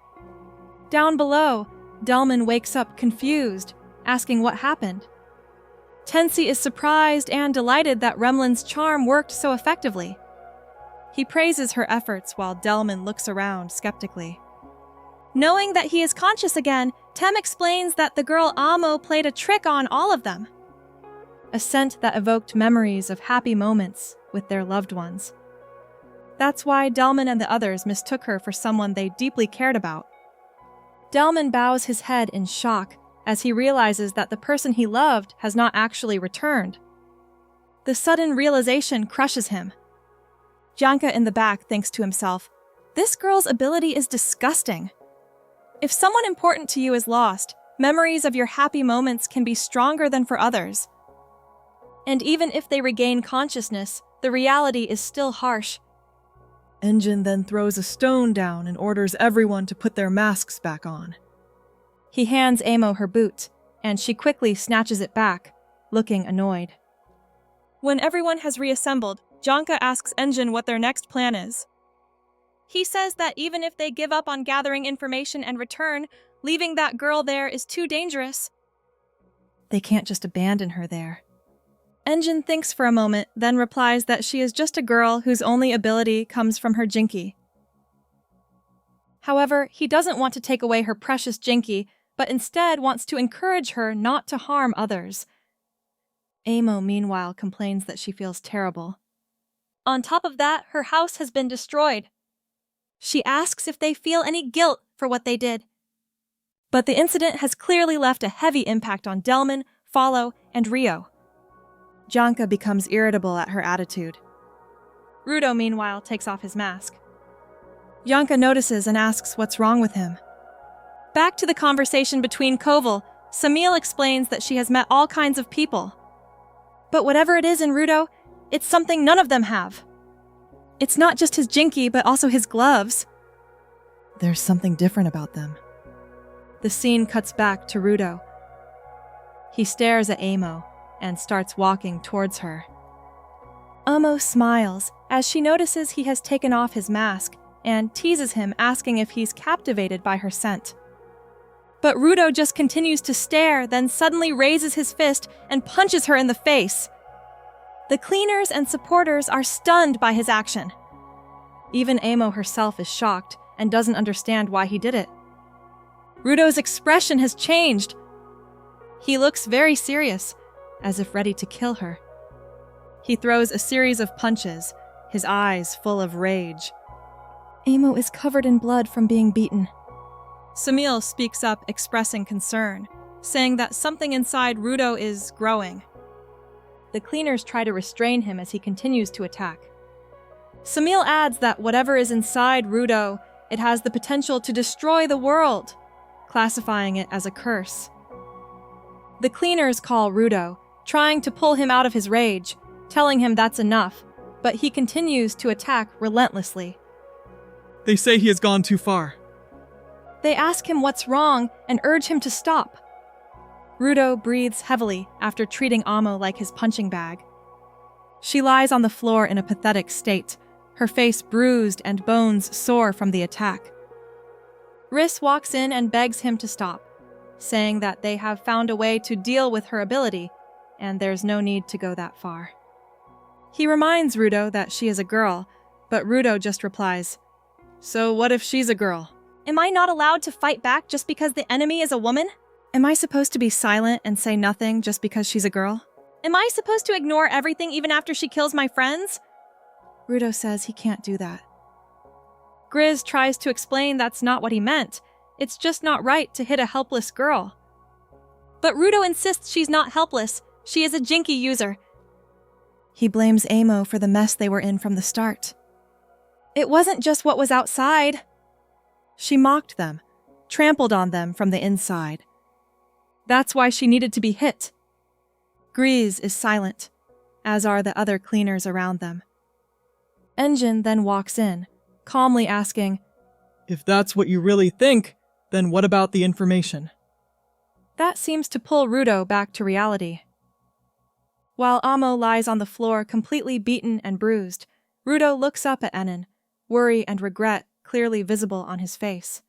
Down below, Delman wakes up confused, asking what happened. Tensi is surprised and delighted that Remlin's charm worked so effectively. He praises her efforts while Delman looks around skeptically. Knowing that he is conscious again, Tem explains that the girl Amo played a trick on all of them. A scent that evoked memories of happy moments with their loved ones. That's why Delman and the others mistook her for someone they deeply cared about. Delman bows his head in shock as he realizes that the person he loved has not actually returned. The sudden realization crushes him. Janka in the back thinks to himself, "This girl's ability is disgusting." If someone important to you is lost, memories of your happy moments can be stronger than for others. And even if they regain consciousness, the reality is still harsh. Engine then throws a stone down and orders everyone to put their masks back on. He hands Amo her boot, and she quickly snatches it back, looking annoyed. When everyone has reassembled, Janka asks Engine what their next plan is. He says that even if they give up on gathering information and return, leaving that girl there is too dangerous. They can't just abandon her there. Engine thinks for a moment, then replies that she is just a girl whose only ability comes from her Jinky. However, he doesn't want to take away her precious Jinky, but instead wants to encourage her not to harm others. Amo, meanwhile, complains that she feels terrible. On top of that, her house has been destroyed. She asks if they feel any guilt for what they did. But the incident has clearly left a heavy impact on Delman, Follow, and Rio. Janka becomes irritable at her attitude. Rudo, meanwhile, takes off his mask. Janka notices and asks what's wrong with him. Back to the conversation between Koval, Samil explains that she has met all kinds of people. But whatever it is in Rudo, It's something none of them have. It's not just his jinky, but also his gloves. There's something different about them. The scene cuts back to Rudo. He stares at Amo and starts walking towards her. Amo smiles as she notices he has taken off his mask and teases him, asking if he's captivated by her scent. But Rudo just continues to stare, then suddenly raises his fist and punches her in the face. The cleaners and supporters are stunned by his action. Even Amo herself is shocked and doesn't understand why he did it. Rudo's expression has changed. He looks very serious, as if ready to kill her. He throws a series of punches, his eyes full of rage. Amo is covered in blood from being beaten. Samil speaks up, expressing concern, saying that something inside Rudo is growing. The cleaners try to restrain him as he continues to attack. Samil adds that whatever is inside Rudo, it has the potential to destroy the world, classifying it as a curse. The cleaners call Rudo, trying to pull him out of his rage, telling him that's enough, but he continues to attack relentlessly. They say he has gone too far. They ask him what's wrong and urge him to stop. Rudo breathes heavily after treating Amo like his punching bag. She lies on the floor in a pathetic state, her face bruised and bones sore from the attack. Riss walks in and begs him to stop, saying that they have found a way to deal with her ability, and there's no need to go that far. He reminds Rudo that she is a girl, but Rudo just replies, "So what if she's a girl?" Am I not allowed to fight back just because the enemy is a woman? Am I supposed to be silent and say nothing just because she's a girl? Am I supposed to ignore everything even after she kills my friends? Rudo says he can't do that. Grizz tries to explain that's not what he meant. It's just not right to hit a helpless girl. But Rudo insists she's not helpless. She is a jinky user. He blames Amo for the mess they were in from the start. It wasn't just what was outside. She mocked them, trampled on them from the inside. That's why she needed to be hit. Grizz is silent, as are the other cleaners around them. Engine then walks in, calmly asking, If that's what you really think, then what about the information? That seems to pull Rudo back to reality. While Amo lies on the floor completely beaten and bruised, Rudo looks up at Enin, worry and regret clearly visible on his face.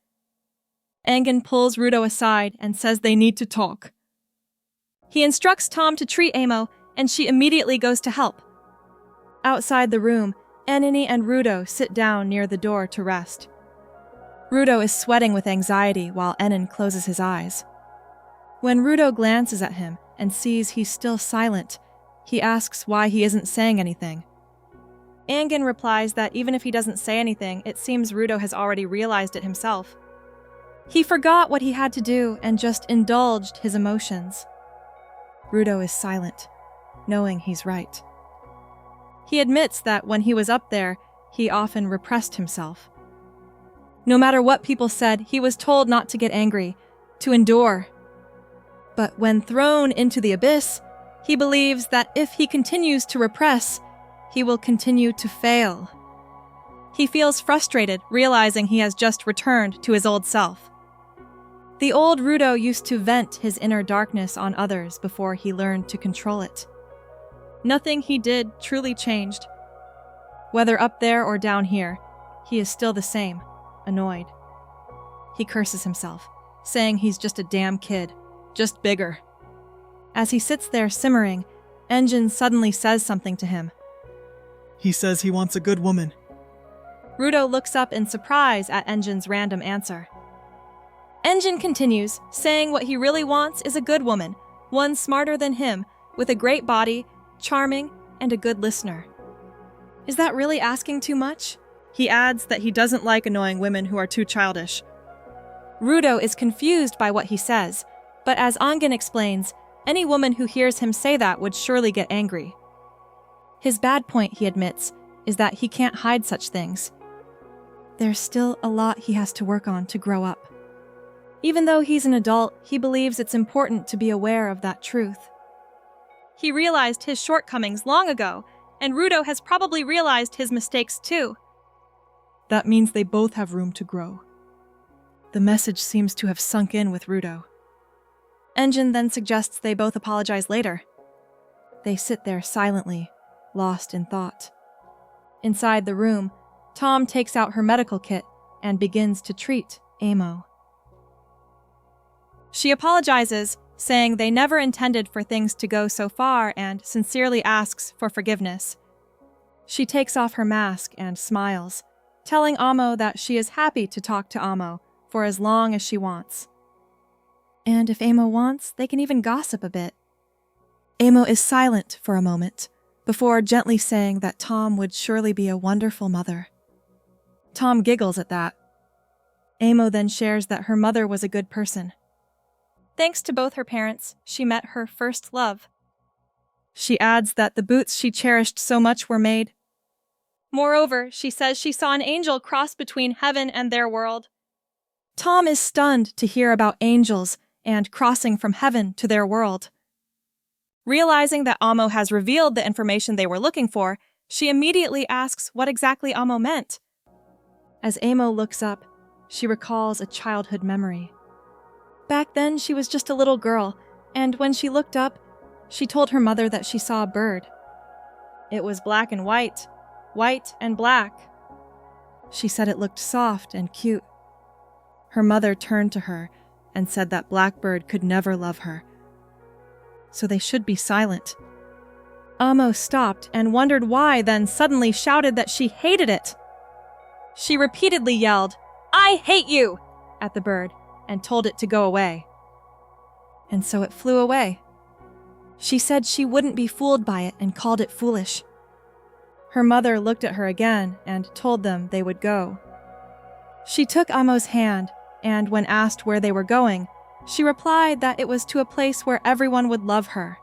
Engin pulls Rudo aside and says they need to talk. He instructs Tom to treat Amo, and she immediately goes to help. Outside the room, Enini and Rudo sit down near the door to rest. Rudo is sweating with anxiety while Enin closes his eyes. When Rudo glances at him and sees he's still silent, he asks why he isn't saying anything. Engin replies that even if he doesn't say anything, it seems Rudo has already realized it himself. He forgot what he had to do and just indulged his emotions. Rudo is silent, knowing he's right. He admits that when he was up there, he often repressed himself. No matter what people said, he was told not to get angry, to endure. But when thrown into the abyss, he believes that if he continues to repress, he will continue to fail. He feels frustrated, realizing he has just returned to his old self. The old Rudo used to vent his inner darkness on others before he learned to control it. Nothing he did truly changed. Whether up there or down here, he is still the same, annoyed. He curses himself, saying he's just a damn kid, just bigger. As he sits there simmering, Engin suddenly says something to him. He says he wants a good woman. Rudo looks up in surprise at Engin's random answer. Engin continues, saying what he really wants is a good woman, one smarter than him, with a great body, charming, and a good listener. Is that really asking too much? He adds that he doesn't like annoying women who are too childish. Rudo is confused by what he says, but as Engin explains, any woman who hears him say that would surely get angry. His bad point, he admits, is that he can't hide such things. There's still a lot he has to work on to grow up. Even though he's an adult, he believes it's important to be aware of that truth. He realized his shortcomings long ago, and Rudo has probably realized his mistakes too. That means they both have room to grow. The message seems to have sunk in with Rudo. Engine then suggests they both apologize later. They sit there silently, lost in thought. Inside the room, Tom takes out her medical kit and begins to treat Amo. She apologizes, saying they never intended for things to go so far, and sincerely asks for forgiveness. She takes off her mask and smiles, telling Amo that she is happy to talk to Amo for as long as she wants. And if Amo wants, they can even gossip a bit. Amo is silent for a moment, before gently saying that Tom would surely be a wonderful mother. Tom giggles at that. Amo then shares that her mother was a good person. Thanks to both her parents, she met her first love. She adds that the boots she cherished so much were made. Moreover, she says she saw an angel cross between heaven and their world. Tom is stunned to hear about angels and crossing from heaven to their world. Realizing that Amo has revealed the information they were looking for, she immediately asks what exactly Amo meant. As Amo looks up, she recalls a childhood memory. Back then, she was just a little girl, and when she looked up, she told her mother that she saw a bird. It was black and white and black. She said it looked soft and cute. Her mother turned to her and said that Blackbird could never love her, so they should be silent. Amo stopped and wondered why, then suddenly shouted that she hated it. She repeatedly yelled, "I hate you!" at the bird and told it to go away. And so it flew away. She said she wouldn't be fooled by it and called it foolish. Her mother looked at her again and told them they would go. She took Amo's hand, and when asked where they were going, she replied that it was to a place where everyone would love her.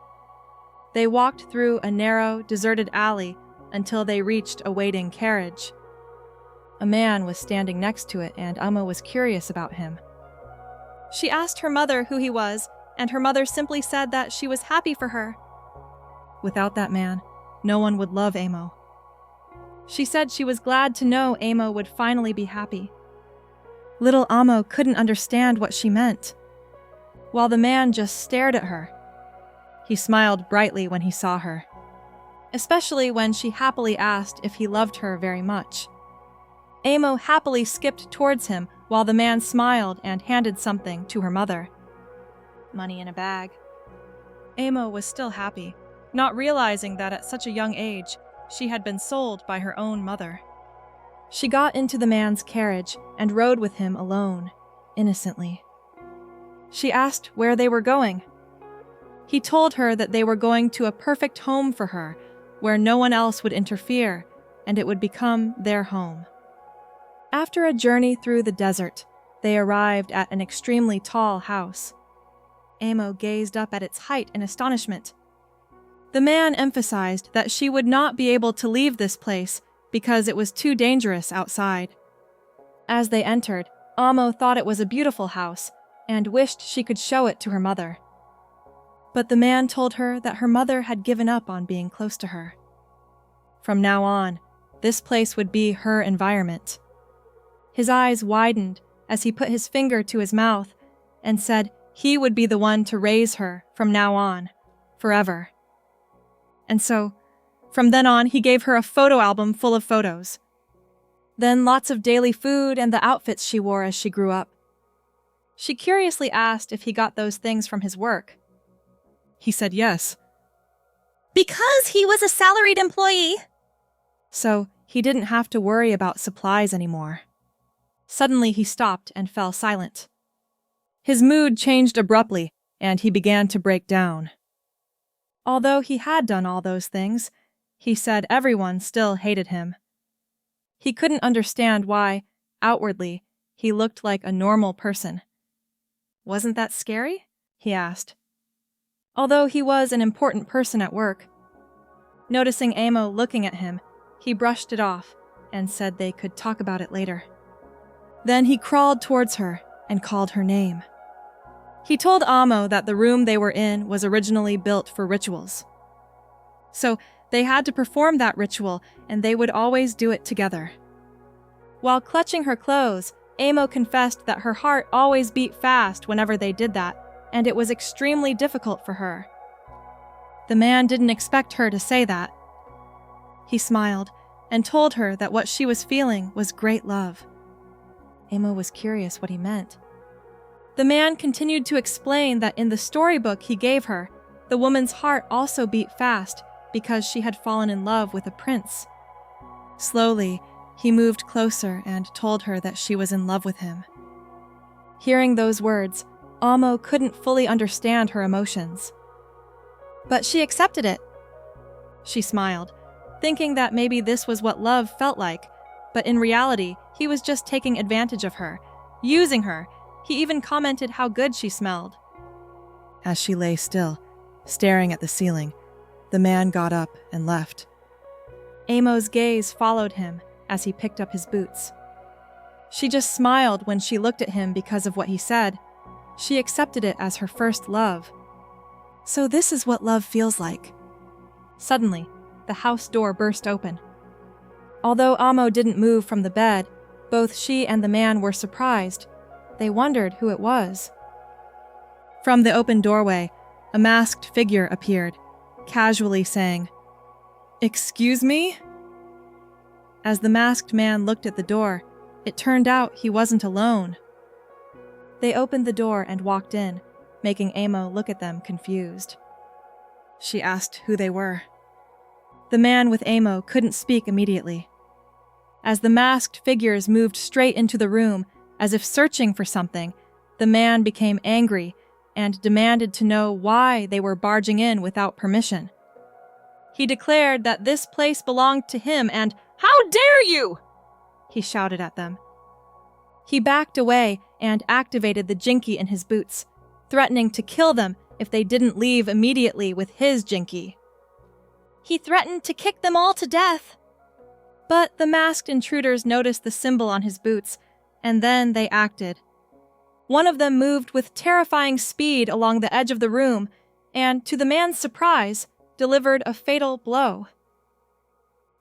They walked through a narrow, deserted alley until they reached a waiting carriage. A man was standing next to it, and Amo was curious about him. She asked her mother who he was, and her mother simply said that she was happy for her. Without that man, no one would love Amo. She said she was glad to know Amo would finally be happy. Little Amo couldn't understand what she meant, while the man just stared at her. He smiled brightly when he saw her, especially when she happily asked if he loved her very much. Amo happily skipped towards him while the man smiled and handed something to her mother. Money in a bag. Amo was still happy, not realizing that at such a young age, she had been sold by her own mother. She got into the man's carriage and rode with him alone, innocently. She asked where they were going. He told her that they were going to a perfect home for her, where no one else would interfere, and it would become their home. After a journey through the desert, they arrived at an extremely tall house. Amo gazed up at its height in astonishment. The man emphasized that she would not be able to leave this place because it was too dangerous outside. As they entered, Amo thought it was a beautiful house and wished she could show it to her mother. But the man told her that her mother had given up on being close to her. From now on, this place would be her environment. His eyes widened as he put his finger to his mouth and said he would be the one to raise her from now on, forever. And so, from then on, he gave her a photo album full of photos. Then lots of daily food and the outfits she wore as she grew up. She curiously asked if he got those things from his work. He said yes. Because he was a salaried employee. So he didn't have to worry about supplies anymore. Suddenly he stopped and fell silent. His mood changed abruptly, and he began to break down. Although he had done all those things, he said everyone still hated him. He couldn't understand why, outwardly, he looked like a normal person. Wasn't that scary? He asked. Although he was an important person at work. Noticing Amo looking at him, he brushed it off and said they could talk about it later. Then he crawled towards her and called her name. He told Amo that the room they were in was originally built for rituals. So They had to perform that ritual, and they would always do it together. While clutching her clothes, Amo confessed that her heart always beat fast whenever they did that, and it was extremely difficult for her. The man didn't expect her to say that. He smiled and told her that what she was feeling was great love. Amo was curious what he meant. The man continued to explain that in the storybook he gave her, the woman's heart also beat fast because she had fallen in love with a prince. Slowly, he moved closer and told her that she was in love with him. Hearing those words, Amo couldn't fully understand her emotions. But she accepted it. She smiled, thinking that maybe this was what love felt like, but in reality, he was just taking advantage of her, using her. He even commented how good she smelled. As she lay still, staring at the ceiling, the man got up and left. Amo's gaze followed him as he picked up his boots. She just smiled when she looked at him because of what he said. She accepted it as her first love. So this is what love feels like. Suddenly, the house door burst open. Although Amo didn't move from the bed, both she and the man were surprised. They wondered who it was. From the open doorway, a masked figure appeared, casually saying, "Excuse me?" As the masked man looked at the door, it turned out he wasn't alone. They opened the door and walked in, making Amo look at them confused. She asked who they were. The man with Amo couldn't speak immediately. As the masked figures moved straight into the room, as if searching for something, the man became angry and demanded to know why they were barging in without permission. He declared that this place belonged to him and, "How dare you!" he shouted at them. He backed away and activated the jinky in his boots, threatening to kill them if they didn't leave immediately with his jinky. He threatened to kick them all to death. But the masked intruders noticed the symbol on his boots, and then they acted. One of them moved with terrifying speed along the edge of the room, and, to the man's surprise, delivered a fatal blow.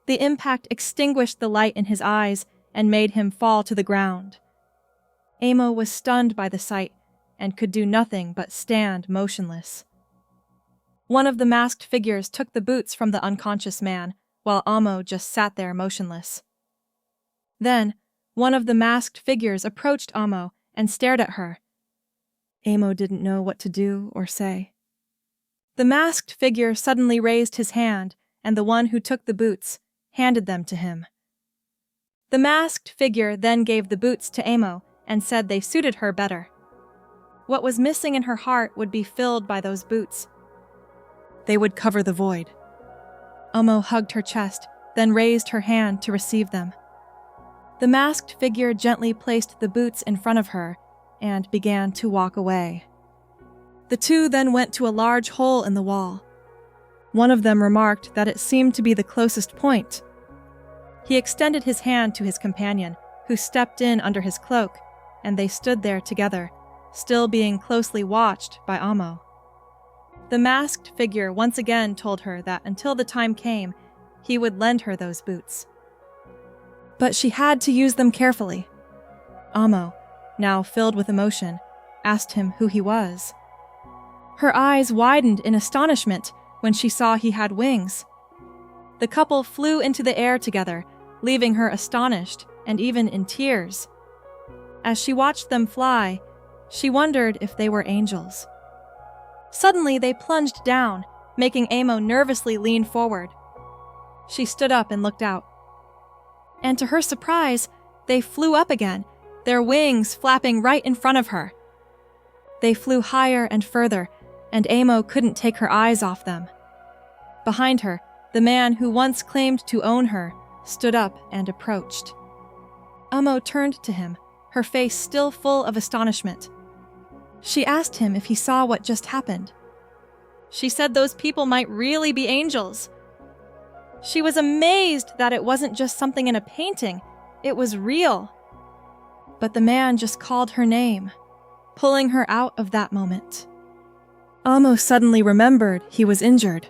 The impact extinguished the light in his eyes and made him fall to the ground. Amo was stunned by the sight and could do nothing but stand motionless. One of the masked figures took the boots from the unconscious man, while Amo just sat there motionless. Then, one of the masked figures approached Amo and stared at her. Amo didn't know what to do or say. The masked figure suddenly raised his hand, and the one who took the boots handed them to him. The masked figure then gave the boots to Amo and said they suited her better. What was missing in her heart would be filled by those boots. They would cover the void. Amo hugged her chest, then raised her hand to receive them. The masked figure gently placed the boots in front of her and began to walk away. The two then went to a large hole in the wall. One of them remarked that it seemed to be the closest point. He extended his hand to his companion, who stepped in under his cloak, and they stood there together, still being closely watched by Amo. The masked figure once again told her that until the time came, he would lend her those boots. But she had to use them carefully. Amo, now filled with emotion, asked him who he was. Her eyes widened in astonishment when she saw he had wings. The couple flew into the air together, leaving her astonished and even in tears. As she watched them fly, she wondered if they were angels. Suddenly they plunged down, making Amo nervously lean forward. She stood up and looked out. And to her surprise, they flew up again, their wings flapping right in front of her. They flew higher and further, and Amo couldn't take her eyes off them. Behind her, the man who once claimed to own her stood up and approached. Amo turned to him, her face still full of astonishment. She asked him if he saw what just happened. She said those people might really be angels. She was amazed that it wasn't just something in a painting, it was real. But the man just called her name, pulling her out of that moment. Amo suddenly remembered he was injured.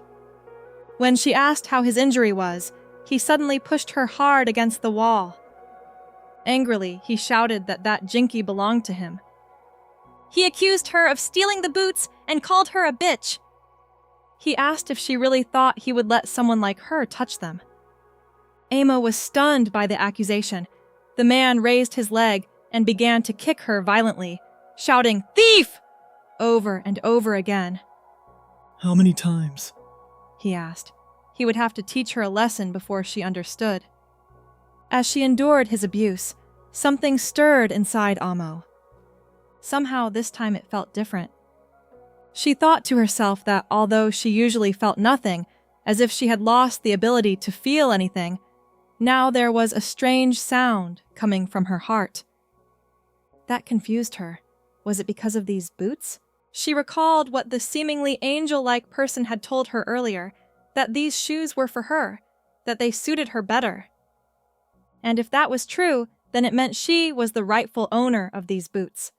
When she asked how his injury was, he suddenly pushed her hard against the wall. Angrily, he shouted that Jinky belonged to him. He accused her of stealing the boots and called her a bitch. He asked if she really thought he would let someone like her touch them. Amo was stunned by the accusation. The man raised his leg and began to kick her violently, shouting, "Thief!" over and over again. How many times? He asked. He would have to teach her a lesson before she understood. As she endured his abuse, something stirred inside Amo. Somehow this time it felt different. She thought to herself that although she usually felt nothing, as if she had lost the ability to feel anything, now there was a strange sound coming from her heart. That confused her. Was it because of these boots? She recalled what the seemingly angel-like person had told her earlier, that these shoes were for her, that they suited her better. And if that was true, then it meant she was the rightful owner of these boots.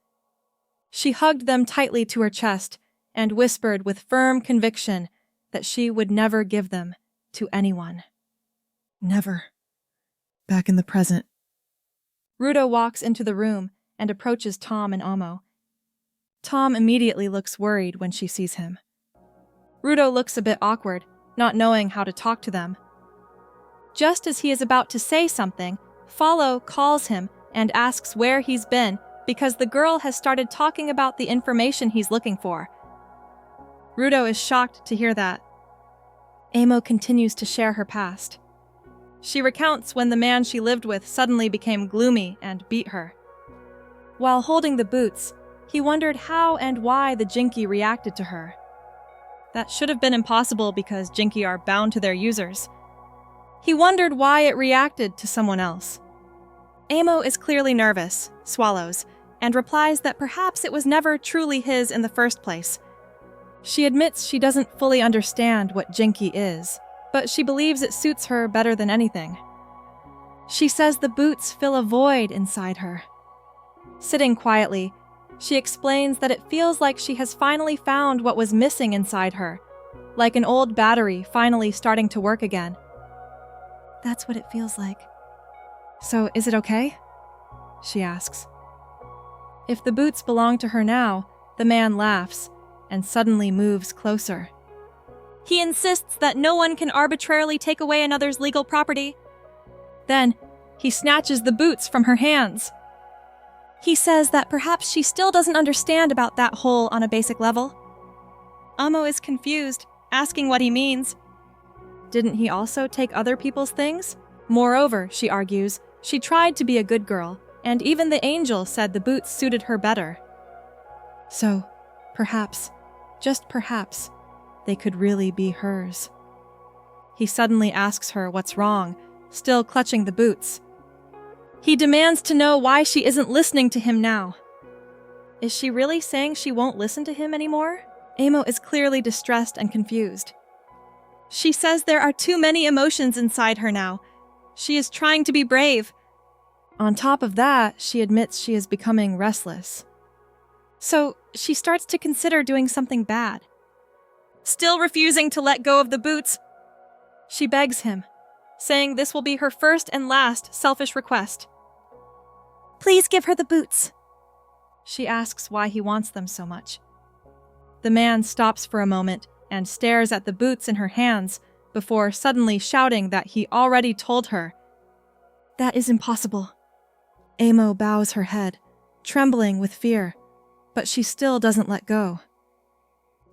She hugged them tightly to her chest and whispered with firm conviction that she would never give them to anyone. Never. Back in the present. Rudo walks into the room and approaches Tom and Amo. Tom immediately looks worried when she sees him. Rudo looks a bit awkward, not knowing how to talk to them. Just as he is about to say something, Follow calls him and asks where he's been because the girl has started talking about the information he's looking for. Rudo is shocked to hear that. Amo continues to share her past. She recounts when the man she lived with suddenly became gloomy and beat her. While holding the boots, he wondered how and why the Jinky reacted to her. That should have been impossible because Jinky are bound to their users. He wondered why it reacted to someone else. Amo is clearly nervous, swallows, and replies that perhaps it was never truly his in the first place. She admits she doesn't fully understand what Jinky is, but she believes it suits her better than anything. She says the boots fill a void inside her. Sitting quietly, she explains that it feels like she has finally found what was missing inside her, like an old battery finally starting to work again. That's what it feels like. So, is it okay? She asks. If the boots belong to her now, the man laughs and suddenly moves closer. He insists that no one can arbitrarily take away another's legal property. Then, he snatches the boots from her hands. He says that perhaps she still doesn't understand about that hole on a basic level. Amo is confused, asking what he means. Didn't he also take other people's things? Moreover, she argues, she tried to be a good girl, and even the angel said the boots suited her better. So, perhaps, just perhaps, they could really be hers. He suddenly asks her what's wrong, still clutching the boots. He demands to know why she isn't listening to him now. Is she really saying she won't listen to him anymore? Amo is clearly distressed and confused. She says there are too many emotions inside her now. She is trying to be brave. On top of that, she admits she is becoming restless. So she starts to consider doing something bad. Still refusing to let go of the boots, she begs him, saying this will be her first and last selfish request. Please give her the boots. She asks why he wants them so much. The man stops for a moment and stares at the boots in her hands before suddenly shouting that he already told her. That is impossible. Amo bows her head, trembling with fear, but she still doesn't let go.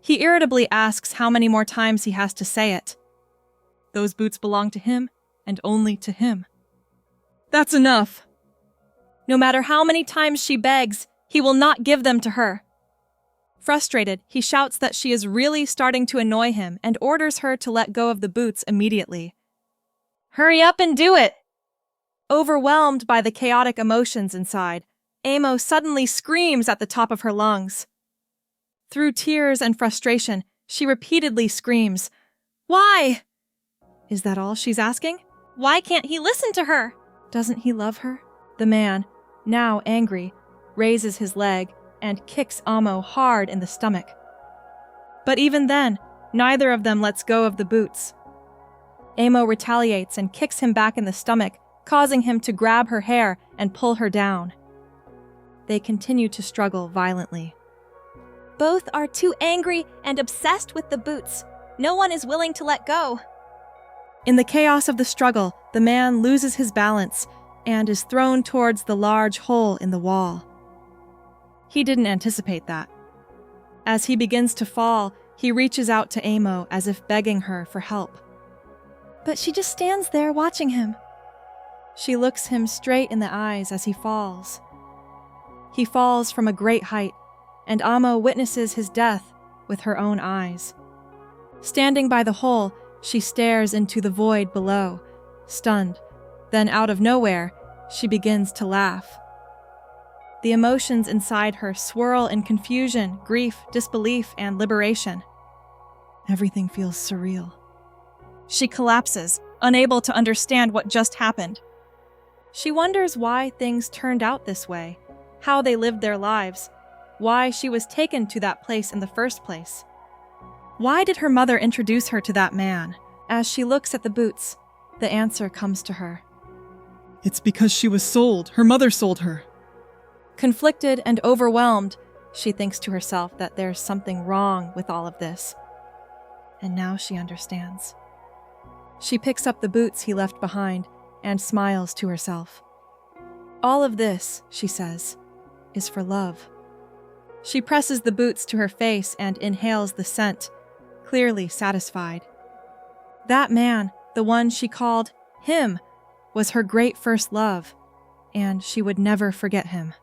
He irritably asks how many more times he has to say it. Those boots belong to him, and only to him. That's enough. No matter how many times she begs, he will not give them to her. Frustrated, he shouts that she is really starting to annoy him and orders her to let go of the boots immediately. Hurry up and do it! Overwhelmed by the chaotic emotions inside, Amo suddenly screams at the top of her lungs. Through tears and frustration, she repeatedly screams, "Why?" Is that all she's asking? Why can't he listen to her? Doesn't he love her? The man, now angry, raises his leg and kicks Amo hard in the stomach. But even then, neither of them lets go of the boots. Amo retaliates and kicks him back in the stomach, causing him to grab her hair and pull her down. They continue to struggle violently. Both are too angry and obsessed with the boots. No one is willing to let go. In the chaos of the struggle, the man loses his balance and is thrown towards the large hole in the wall. He didn't anticipate that. As he begins to fall, he reaches out to Amo as if begging her for help. But she just stands there watching him. She looks him straight in the eyes as he falls. He falls from a great height, and Amo witnesses his death with her own eyes. Standing by the hole, she stares into the void below, stunned. Then out of nowhere, she begins to laugh. The emotions inside her swirl in confusion, grief, disbelief, and liberation. Everything feels surreal. She collapses, unable to understand what just happened. She wonders why things turned out this way, how they lived their lives, why she was taken to that place in the first place. Why did her mother introduce her to that man? As she looks at the boots, the answer comes to her. It's because she was sold. Her mother sold her. Conflicted and overwhelmed, she thinks to herself that there's something wrong with all of this. And now she understands. She picks up the boots he left behind and smiles to herself. All of this, she says, is for love. She presses the boots to her face and inhales the scent, clearly satisfied. That man, the one she called him, was her great first love, and she would never forget him.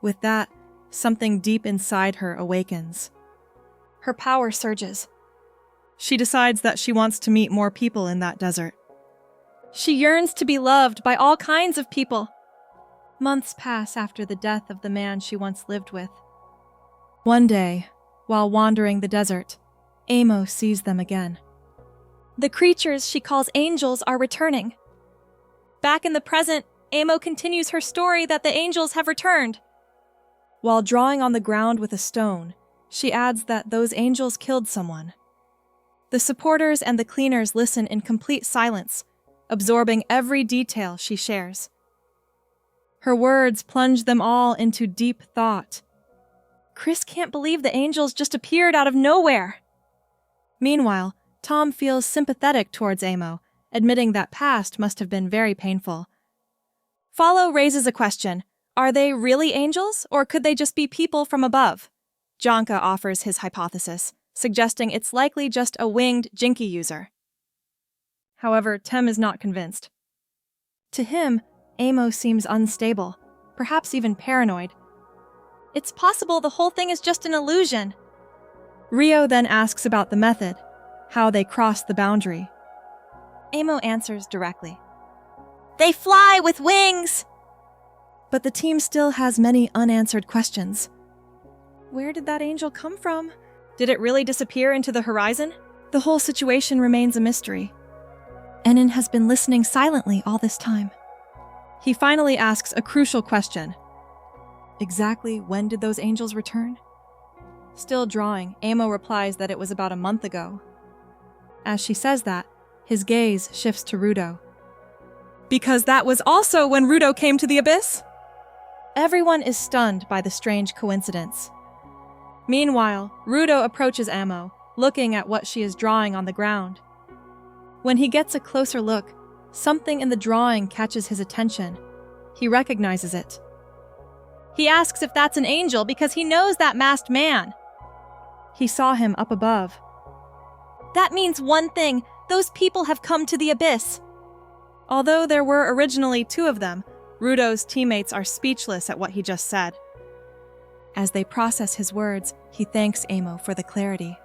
With that, something deep inside her awakens. Her power surges. She decides that she wants to meet more people in that desert. She yearns to be loved by all kinds of people. Months pass after the death of the man she once lived with. One day, while wandering the desert, Amo sees them again. The creatures she calls angels are returning. Back in the present, Amo continues her story that the angels have returned. While drawing on the ground with a stone, she adds that those angels killed someone. The supporters and the cleaners listen in complete silence, absorbing every detail she shares. Her words plunge them all into deep thought. Chris can't believe the angels just appeared out of nowhere. Meanwhile, Tom feels sympathetic towards Amo, admitting that past must have been very painful. Follow raises a question. Are they really angels, or could they just be people from above? Jonka offers his hypothesis, suggesting it's likely just a winged Jinky user. However, Tem is not convinced. To him, Amo seems unstable, perhaps even paranoid. It's possible the whole thing is just an illusion. Rio then asks about the method, how they crossed the boundary. Amo answers directly. They fly with wings! But the team still has many unanswered questions. Where did that angel come from? Did it really disappear into the horizon? The whole situation remains a mystery. Enin has been listening silently all this time. He finally asks a crucial question. Exactly when did those angels return? Still drawing, Amo replies that it was about a month ago. As she says that, his gaze shifts to Rudo. Because that was also when Rudo came to the abyss? Everyone is stunned by the strange coincidence. Meanwhile, Rudo approaches Amo, looking at what she is drawing on the ground. When he gets a closer look, something in the drawing catches his attention. He recognizes it. He asks if that's an angel because he knows that masked man. He saw him up above. That means one thing. Those people have come to the abyss. Although there were originally two of them, Rudo's teammates are speechless at what he just said. As they process his words, he thanks Amo for the clarity.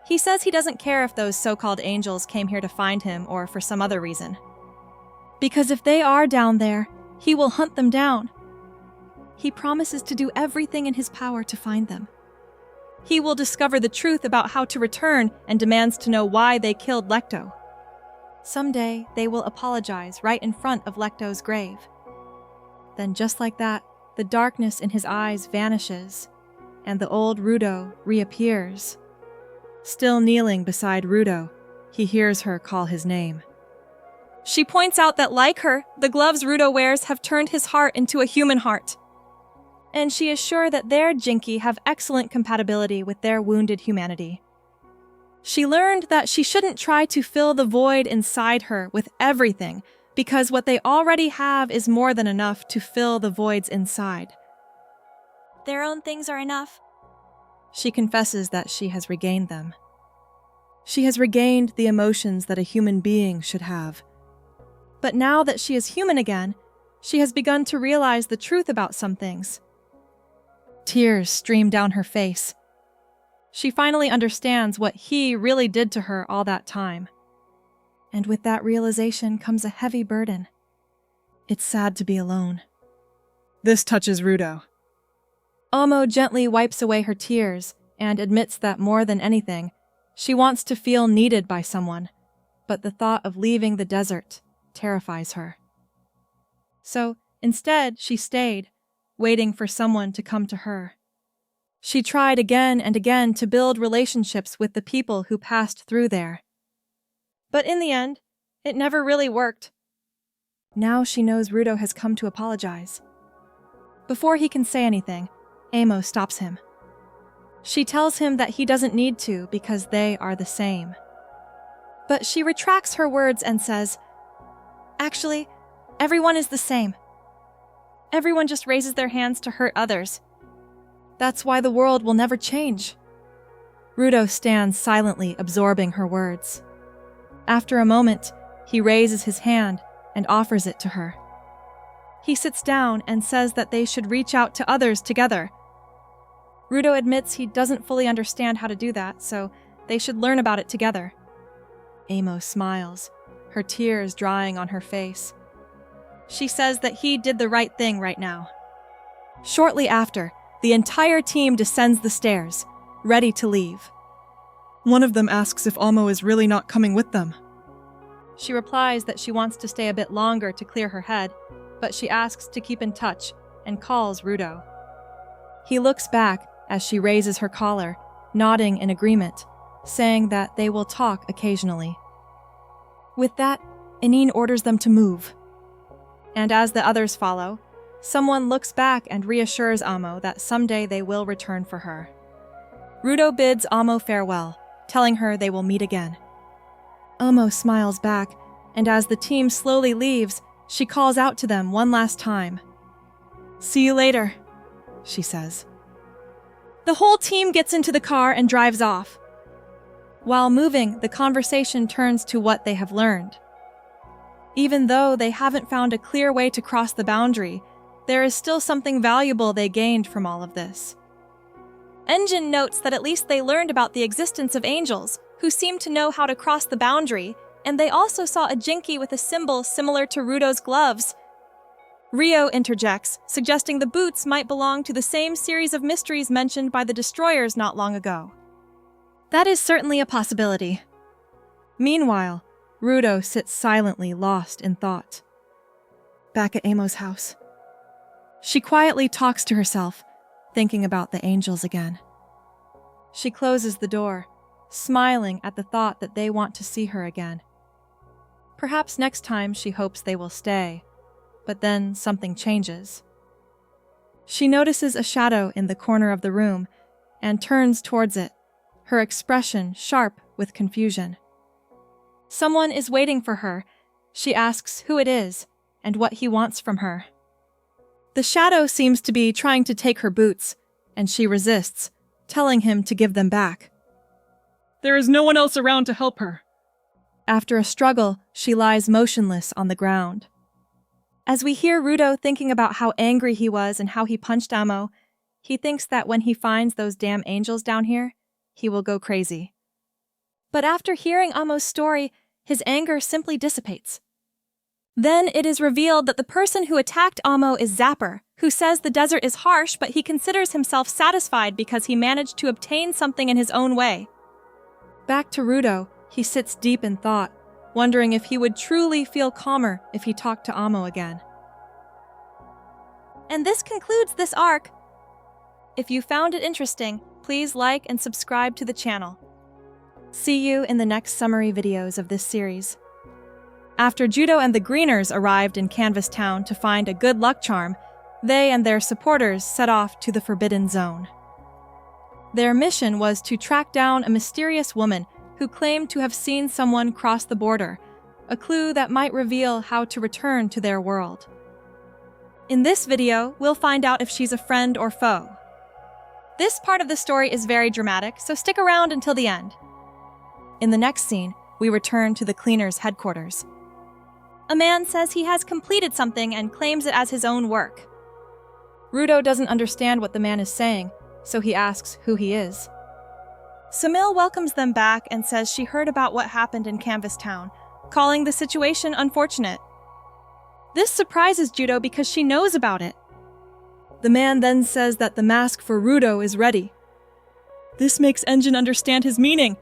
He says he doesn't care if those so-called angels came here to find him or for some other reason. Because if they are down there, he will hunt them down. He promises to do everything in his power to find them. He will discover the truth about how to return and demands to know why they killed Lecto. Someday, they will apologize right in front of Lecto's grave. Then just like that, the darkness in his eyes vanishes, and the old Rudo reappears. Still kneeling beside Rudo, He hears her call his name. She points out that, like her, the gloves Rudo wears have turned his heart into a human heart. And she is sure that their Jinki have excellent compatibility with their wounded humanity. She learned that she shouldn't try to fill the void inside her with everything, because what they already have is more than enough to fill the voids inside. Their own things are enough. She confesses that she has regained them. She has regained the emotions that a human being should have. But now that she is human again, she has begun to realize the truth about some things. Tears stream down her face. She finally understands what he really did to her all that time. And with that realization comes a heavy burden. It's sad to be alone. This touches Rudo. Amo gently wipes away her tears and admits that more than anything, she wants to feel needed by someone, but the thought of leaving the desert terrifies her. So instead, she stayed, waiting for someone to come to her. She tried again and again to build relationships with the people who passed through there. But in the end, it never really worked. Now she knows Rudo has come to apologize. Before he can say anything, Amo stops him. She tells him that he doesn't need to because they are the same. But she retracts her words and says, "Actually, everyone is the same. Everyone just raises their hands to hurt others. That's why the world will never change." Rudo stands silently absorbing her words. After a moment, he raises his hand and offers it to her. He sits down and says that they should reach out to others together. Rudo admits he doesn't fully understand how to do that, so they should learn about it together. Amo smiles, her tears drying on her face. She says that he did the right thing right now. Shortly after, the entire team descends the stairs, ready to leave. One of them asks if Amo is really not coming with them. She replies that she wants to stay a bit longer to clear her head, but she asks to keep in touch and calls Rudo. He looks back as she raises her collar, nodding in agreement, saying that they will talk occasionally. With that, Inine orders them to move. And as the others follow, someone looks back and reassures Amo that someday they will return for her. Rudo bids Amo farewell, telling her they will meet again. Amo smiles back, and as the team slowly leaves, she calls out to them one last time. "See you later," she says. The whole team gets into the car and drives off. While moving, the conversation turns to what they have learned. Even though they haven't found a clear way to cross the boundary, there is still something valuable they gained from all of this. Engine notes that at least they learned about the existence of angels, who seem to know how to cross the boundary, and they also saw a Jinki with a symbol similar to Rudo's gloves. Rio interjects, suggesting the boots might belong to the same series of mysteries mentioned by the destroyers not long ago. That is certainly a possibility. Meanwhile, Rudo sits silently lost in thought. Back at Amo's house, she quietly talks to herself, thinking about the angels again. She closes the door, smiling at the thought that they want to see her again. Perhaps next time she hopes they will stay, but then something changes. She notices a shadow in the corner of the room and turns towards it, her expression sharp with confusion. Someone is waiting for her. She asks who it is and what he wants from her. The shadow seems to be trying to take her boots, and she resists, telling him to give them back. There is no one else around to help her. After a struggle, she lies motionless on the ground. As we hear Rudo thinking about how angry he was and how he punched Amo, he thinks that when he finds those damn angels down here, he will go crazy. But after hearing Amo's story, his anger simply dissipates. Then it is revealed that the person who attacked Amo is Zapper, who says the desert is harsh, but he considers himself satisfied because he managed to obtain something in his own way. Back to Rudo, he sits deep in thought, wondering if he would truly feel calmer if he talked to Amo again. And this concludes this arc. If you found it interesting, please like and subscribe to the channel. See you in the next summary videos of this series. After Judo and the Greeners arrived in Canvas Town to find a good luck charm, they and their supporters set off to the Forbidden Zone. Their mission was to track down a mysterious woman who claimed to have seen someone cross the border, a clue that might reveal how to return to their world. In this video, we'll find out if she's a friend or foe. This part of the story is very dramatic, so stick around until the end. In the next scene, we return to the cleaners' headquarters. A man says he has completed something and claims it as his own work. Rudo doesn't understand what the man is saying, so he asks who he is. Samil welcomes them back and says she heard about what happened in Canvas Town, calling the situation unfortunate. This surprises Judo because she knows about it. The man then says that the mask for Rudo is ready. This makes Engine understand his meaning.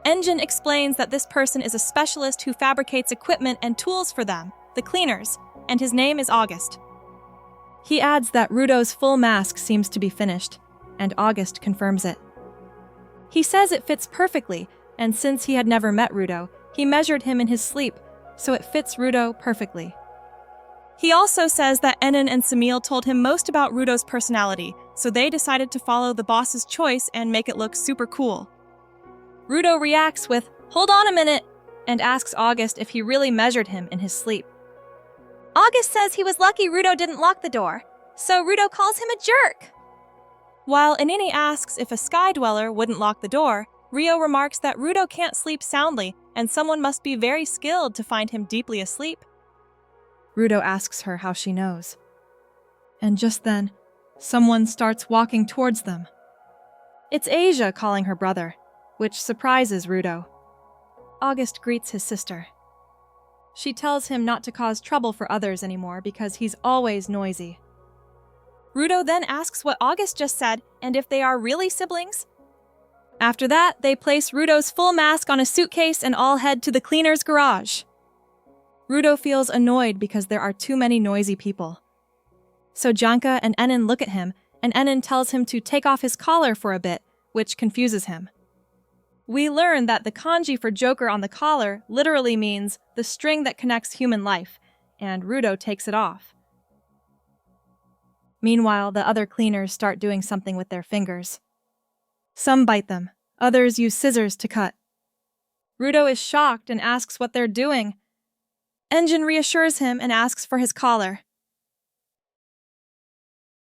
Engine explains that this person is a specialist who fabricates equipment and tools for them, the cleaners, and his name is August. He adds that Rudo's full mask seems to be finished, and August confirms it. He says it fits perfectly, and since he had never met Rudo, he measured him in his sleep, so it fits Rudo perfectly. He also says that Enon and Samil told him most about Rudo's personality, so they decided to follow the boss's choice and make it look super cool. Rudo reacts with, "Hold on a minute," and asks August if he really measured him in his sleep. August says he was lucky Rudo didn't lock the door, so Rudo calls him a jerk. While Inini asks if a Sky Dweller wouldn't lock the door, Rio remarks that Rudo can't sleep soundly and someone must be very skilled to find him deeply asleep. Rudo asks her how she knows. And just then, someone starts walking towards them. It's Asia calling her brother, which surprises Rudo. August greets his sister. She tells him not to cause trouble for others anymore because he's always noisy. Rudo then asks what August just said and if they are really siblings. After that, they place Rudo's full mask on a suitcase and all head to the cleaner's garage. Rudo feels annoyed because there are too many noisy people. So Janka and Enon look at him, and Enon tells him to take off his collar for a bit, which confuses him. We learn that the kanji for Joker on the collar literally means the string that connects human life, and Rudo takes it off. Meanwhile, the other cleaners start doing something with their fingers. Some bite them, others use scissors to cut. Rudo is shocked and asks what they're doing. Engine reassures him and asks for his collar.